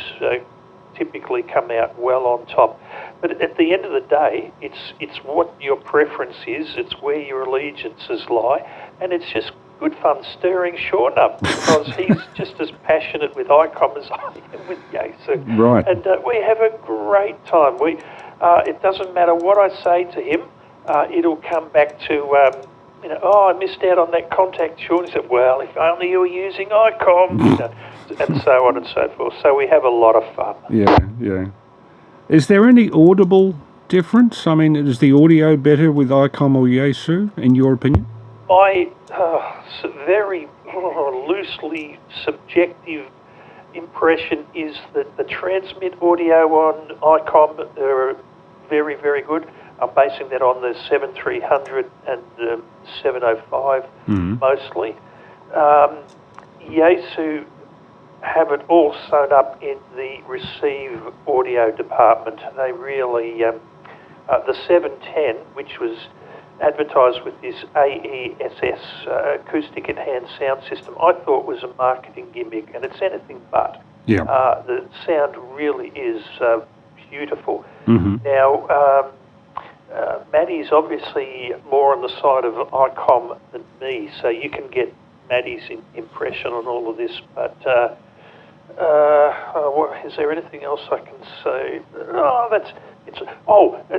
typically come out well on top. But at the end of the day, it's what your preference is, it's where your allegiances lie, and it's just good fun stirring Sean up because he's just as passionate with ICOM as I am with Yaesu. Right. And we have a great time. It doesn't matter what I say to him, it'll come back to, I missed out on that contact, Sean. He said, well, if only you were using ICOM, and so on and so forth. So we have a lot of fun. Yeah. Is there any audible difference? I mean, is the audio better with ICOM or Yaesu, in your opinion? My very loosely subjective impression is that the transmit audio on ICOM are very, very good. I'm basing that on the 7300 and 705 mostly. Yaesu have it all sewn up in the receive audio department. They really, the 710, which was advertised with this AESS, acoustic enhanced sound system, I thought was a marketing gimmick, and it's anything but. Yeah. The sound really is beautiful. Now, Maddie's obviously more on the side of ICOM than me, so you can get Maddie's impression on all of this, but is there anything else I can say?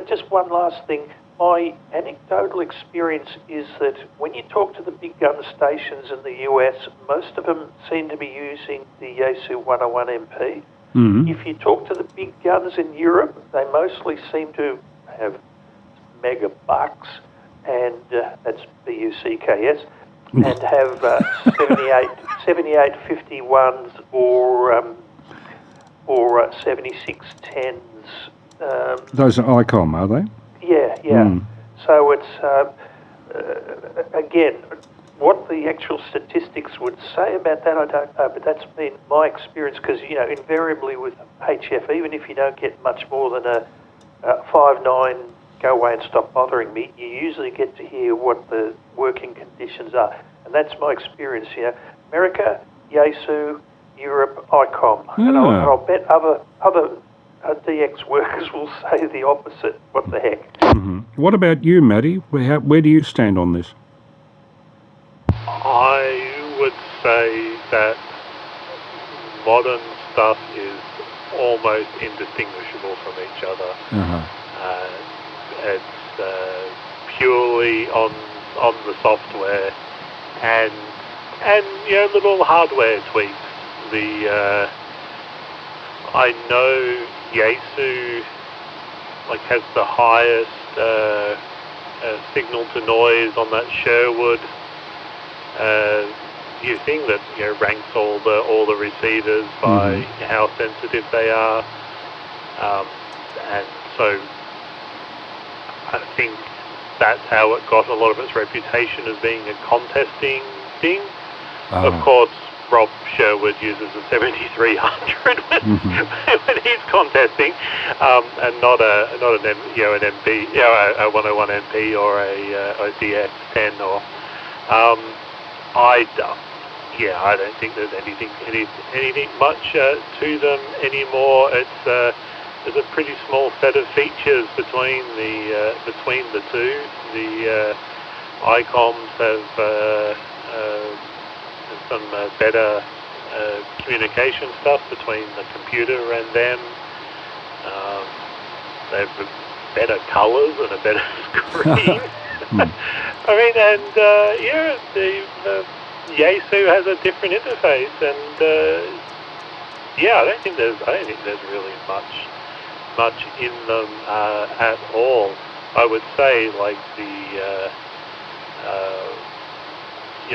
Just one last thing. My anecdotal experience is that when you talk to the big gun stations in the US, most of them seem to be using the Yaesu 101MP. If you talk to the big guns in Europe, they mostly seem to have mega bucks, and that's BUCKS, and have 7851s or 7610s. Those are ICOM, are they? Yeah. So it's, again, what the actual statistics would say about that, I don't know, but that's been my experience because, invariably with HF, even if you don't get much more than a 5.9, go away and stop bothering me, you usually get to hear what the working conditions are. And that's my experience here. America, Yaesu, Europe, ICOM. And I'll bet other DX workers will say the opposite. What the heck? What about you, Matty? Where do you stand on this? I would say that modern stuff is almost indistinguishable from each other. It's purely on the software and little hardware tweaks. I know Yaesu has the highest signal to noise on that Sherwood new thing that ranks all the receivers by how sensitive they are, and so I think that's how it got a lot of its reputation as being a contesting thing. Of course, Rob Sherwood uses a 7300 when he's contesting, and not an MP, a 101 MP or a DX10 or. I don't think there's anything much to them anymore. There's a pretty small set of features between the two. The ICOMs have some better communication stuff between the computer and them. They have better colours and a better screen. Yaesu has a different interface, and I don't think there's really much in them at all. I would say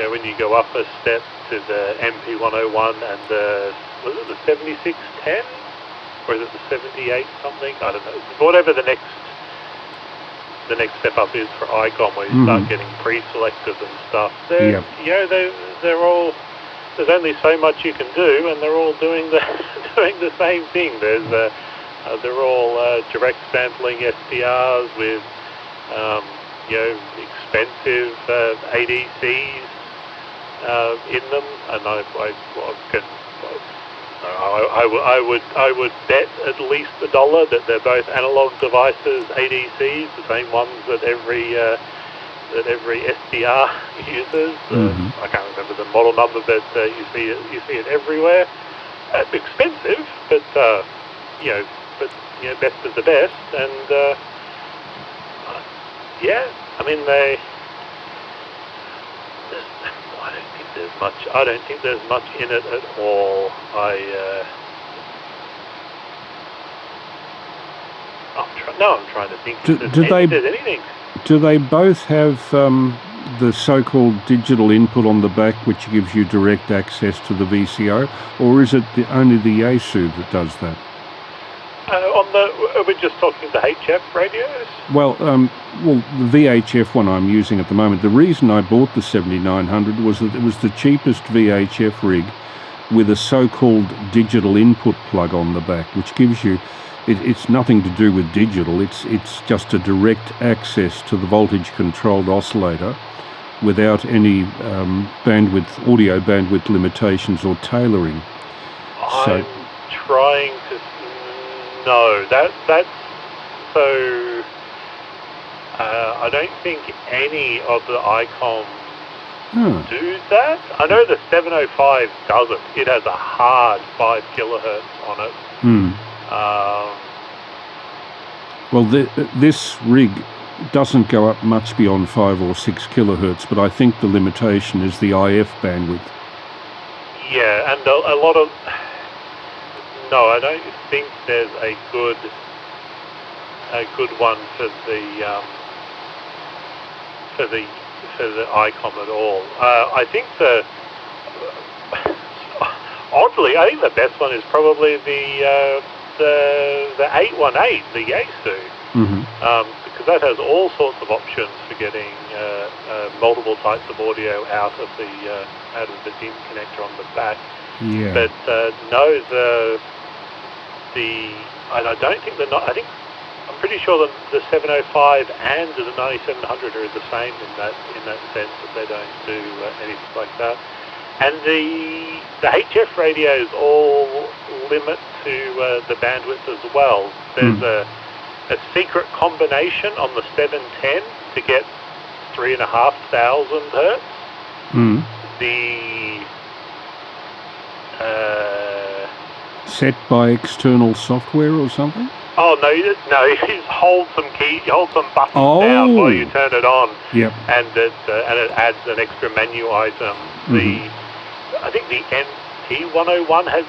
when you go up a step to the MP101 and was it the 7610 or is it the 78 something? I don't know. Whatever the next step up is for ICOM, where you start getting pre-selected and stuff. They're all. There's only so much you can do, and they're all doing the same thing. They're all direct sampling SDRs with expensive ADCs in them, and I would bet at least $1 that they're both analog devices, ADCs, the same ones that every SDR uses. I can't remember the model number, but you see it everywhere. Expensive, but best of the best, and I don't think there's much in it at all. I'm trying to think if there's anything. Do they both have the so-called digital input on the back, which gives you direct access to the VCO, or is it only the Yaesu that does that? Are we just talking the HF radios? Well, the VHF one I'm using at the moment, the reason I bought the 7900 was that it was the cheapest VHF rig with a so-called digital input plug on the back, which gives you, it's nothing to do with digital, it's just a direct access to the voltage-controlled oscillator without any audio bandwidth limitations or tailoring. I'm trying to... No, that's so. I don't think any of the ICOMs do that. I know the 705 doesn't. It has a hard 5 kilohertz on it. Well, this rig doesn't go up much beyond 5 or 6 kilohertz, but I think the limitation is the IF bandwidth. Yeah, and a lot of. No, I don't think there's a good one for the ICOM at all. I think oddly, I think the best one is probably the 818, the Yaesu, because that has all sorts of options for getting multiple types of audio out of the DIN connector on the back. Yeah. But no, I don't think I'm pretty sure that the 705 and the 9700 are the same in that sense, that they don't do anything like that. And the HF radios all limit to the bandwidth as well. There's a secret combination on the 710 to get 3,500 hertz. The set by external software or something? Oh no, you just hold some buttons down while you turn it on. Yep. And it adds an extra menu item. I think the NT101 has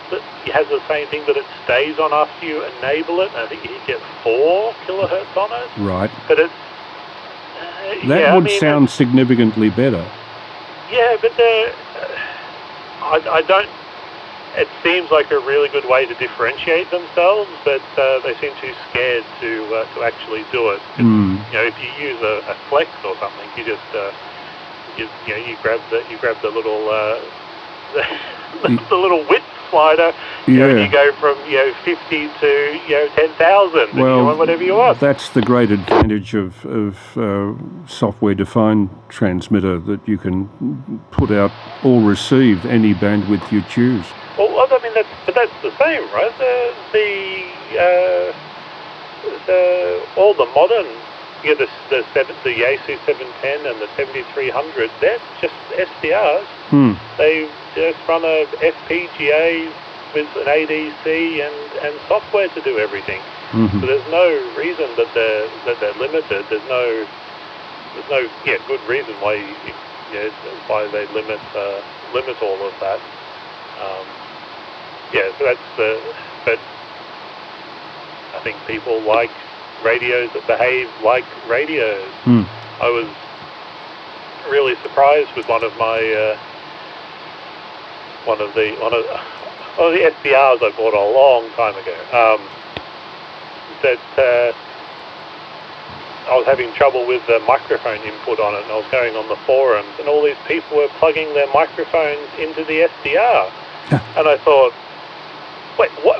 the same thing, but it stays on after you enable it. And I think you get 4 kilohertz on it. Right. But it's that would sound significantly better. Yeah, but I don't. It seems like a really good way to differentiate themselves, but they seem too scared to actually do it. You know, if you use a flex or something, you just you grab the little the little width slider. You know, and you go from 50 to 10,000. Well, you want whatever you want. That's the great advantage of software-defined transmitter, that you can put out or receive any bandwidth you choose. Well, I mean, that's the same, right? All the modern, the Yaesu 710 and the 7300, they're just SDRs. They just run a FPGA with an ADC and software to do everything. So there's no reason that they're limited. There's no good reason why why they limit all of that. So that's but I think people like radios that behave like radios. I was really surprised with one of the SDRs I bought a long time ago. That I was having trouble with the microphone input on it, and I was going on the forums, and all these people were plugging their microphones into the SDR, and I thought, wait, what?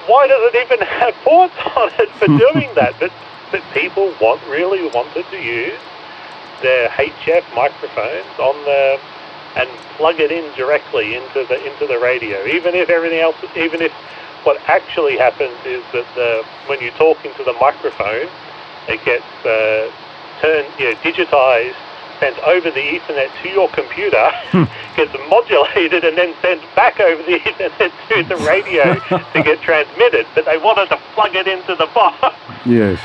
Why does it even have ports on it for doing that? But people really wanted to use their HF microphones and plug it in directly into the radio. Even if what actually happens is that when you talk into the microphone, it gets digitized, sent over the Ethernet to your computer, gets modulated, and then sent back over the Ethernet to the radio to get transmitted. But they wanted to plug it into the box. Yes.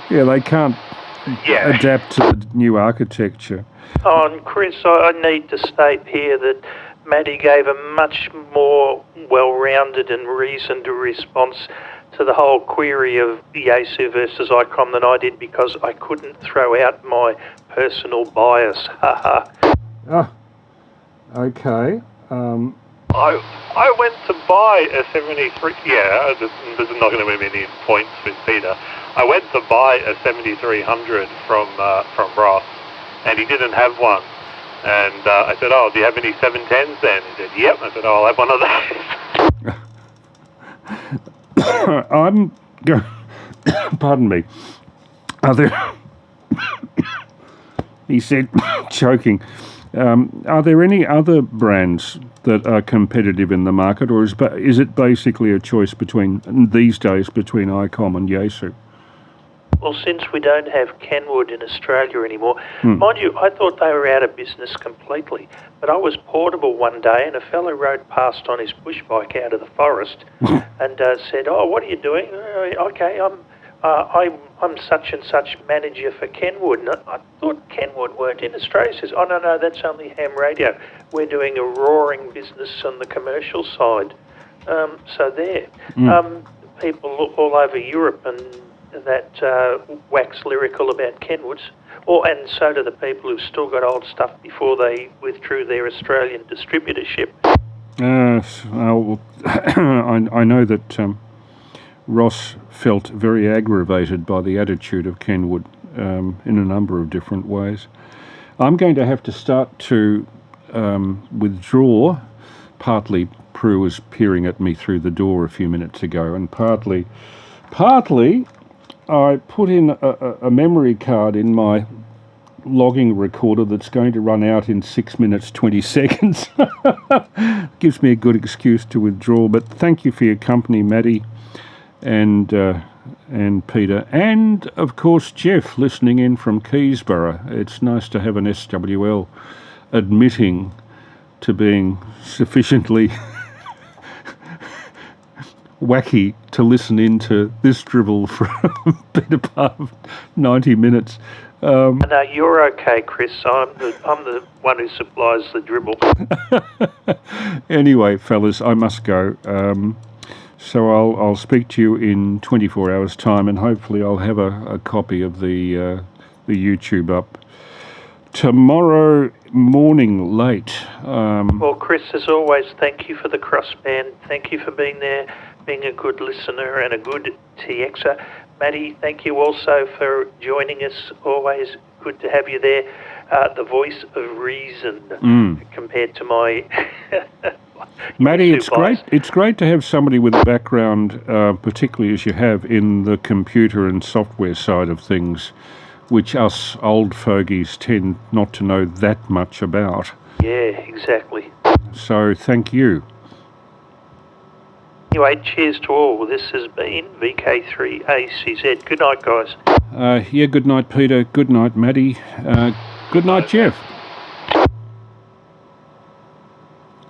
So they can't adapt to the new architecture. Oh, and Chris, I need to state here that Maddie gave a much more well-rounded and reasoned response to the whole query of Yaesu versus ICOM than I did, because I couldn't throw out my personal bias. Okay. I went to buy a 73. There's not going to be many points with Peter. I went to buy a 7300 from Ross, and he didn't have one. And I said, "Oh, do you have any 710s then?" He said, "Yep." I said, "Oh, I'll have one of those." I'm going. Pardon me. Are there? He said, choking. Are there any other brands that are competitive in the market, or is it basically a choice these days between ICOM and Yaesu? Well, since we don't have Kenwood in Australia anymore, mind you, I thought they were out of business completely. But I was portable one day, and a fellow rode past on his push bike out of the forest, and said, "Oh, what are you doing?" "Okay, I'm such and such manager for Kenwood." And I thought Kenwood weren't in Australia. He says, "Oh no, that's only ham radio. We're doing a roaring business on the commercial side." So there, people all over Europe and that wax lyrical about Kenwoods, and so do the people who've still got old stuff before they withdrew their Australian distributorship. I know that Ross felt very aggravated by the attitude of Kenwood in a number of different ways. I'm going to have to start to withdraw. Partly Prue was peering at me through the door a few minutes ago, and partly I put in a memory card in my logging recorder that's going to run out in 6 minutes 20 seconds. Gives me a good excuse to withdraw. But thank you for your company, Maddie and Peter, and of course Jeff, listening in from Keysborough. It's nice to have an SWL admitting to being sufficiently wacky to listen into this dribble for a better part of 90 minutes. No, you're okay, Chris. I'm the one who supplies the dribble. Anyway, fellas, I must go. So I'll speak to you in 24 hours' time, and hopefully I'll have a copy of the YouTube up tomorrow morning late. Well, Chris, as always, thank you for the crossband. Thank you for being there, being a good listener and a good TXer. Maddie, thank you also for joining us. Always good to have you there. The voice of reason compared to my... Maddie, it's great. It's great to have somebody with a background, particularly as you have in the computer and software side of things, which us old fogies tend not to know that much about. Yeah, exactly. So thank you. Anyway, cheers to all. This has been VK3ACZ. Good night, guys. Yeah, good night, Peter. Good night, Maddie. Good night, Jeff.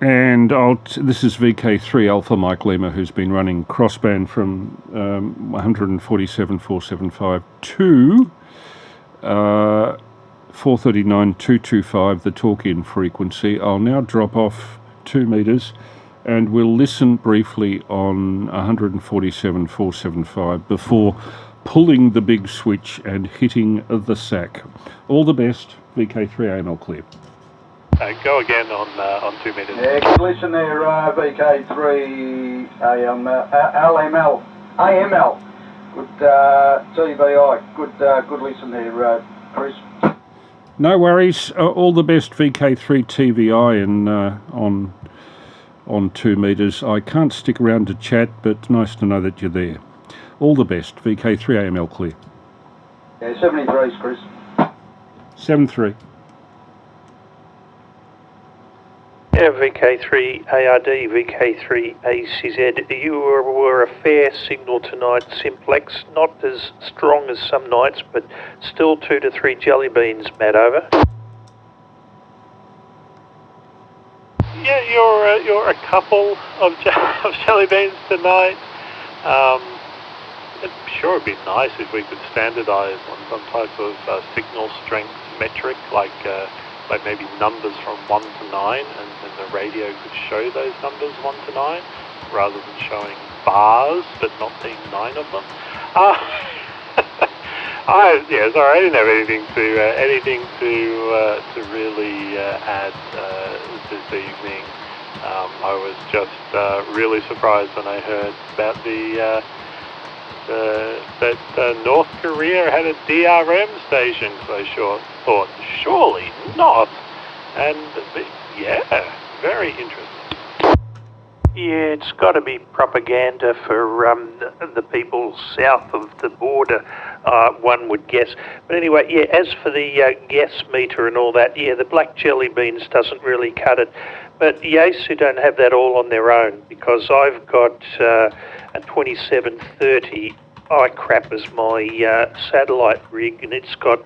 And this is VK3 Alpha Mike Lima, who's been running crossband from 147.475 to 439.225, the talk-in frequency. I'll now drop off 2 meters, and we'll listen briefly on 147.475 before pulling the big switch and hitting the sack. All the best, VK3AML clear. Go again on 2 meters. Yeah, good listen there, VK3AML. Good TVI. Good listen there, Chris. No worries. All the best, VK3 TVI and on 2 meters. I can't stick around to chat, but nice to know that you're there. All the best, VK3AML clear. Yeah, 73's, Chris. 73. Yeah, VK3ARD, VK3ACZ. You were a fair signal tonight, simplex. Not as strong as some nights, but still 2 to 3 jelly beans, Matt, over. Yeah, you're a couple of jelly beans tonight. I'm sure it'd be nice if we could standardise on some type of signal strength metric, like maybe numbers from 1 to 9, and then the radio could show those numbers 1 to 9, rather than showing bars but not being 9 of them. I didn't have anything to really add this evening. I was just really surprised when I heard about that North Korea had a DRM station, because I thought, surely not. And yeah, very interesting. Yeah, it's got to be propaganda for the people south of the border, one would guess. But anyway, yeah, as for the gas meter and all that, yeah, the black jelly beans doesn't really cut it. But Yaesu don't have that all on their own, because I've got a 2730 iCrap as my satellite rig, and it's got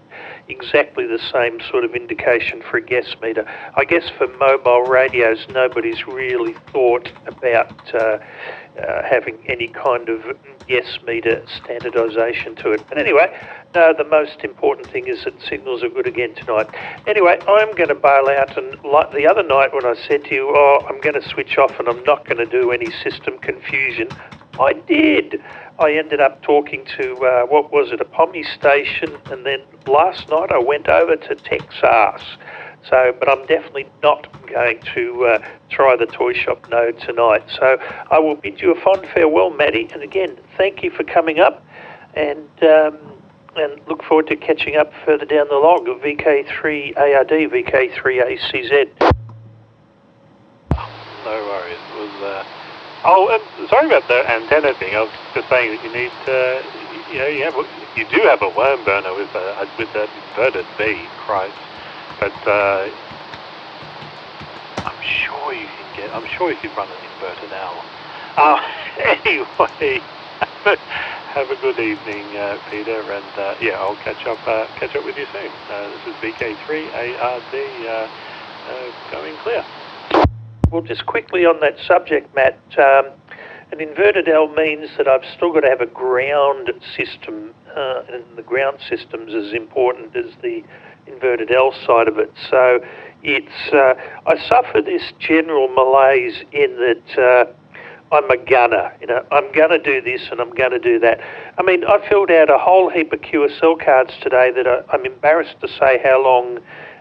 exactly the same sort of indication for a gas meter. I guess for mobile radios, nobody's really thought about having any kind of gas meter standardisation to it. But anyway, no, the most important thing is that signals are good again tonight. Anyway, I'm going to bail out, and like the other night when I said to you, I'm going to switch off and I'm not going to do any system confusion, I did. I ended up talking to, a Pommy station, and then last night I went over to Texas. So, but I'm definitely not going to try the toy shop node tonight. So I will bid you a fond farewell, Maddie, and again, thank you for coming up, and look forward to catching up further down the log of VK3ARD, VK3ACZ. No worries. It was... and sorry about the antenna thing. I was just saying that you need to, you do have a worm burner with that inverted V, Christ. But I'm sure you can run an inverted owl. Anyway, have a good evening, Peter, and I'll catch up with you soon. This is VK3ARD going clear. Well, just quickly on that subject, Matt, an inverted L means that I've still got to have a ground system, and the ground system's as important as the inverted L side of it. So it's I suffer this general malaise in that I'm a gunner. I'm going to do this and I'm going to do that. I mean, I filled out a whole heap of QSL cards today that I'm embarrassed to say how long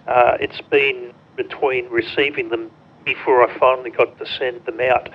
it's been between receiving them before I finally got to send them out.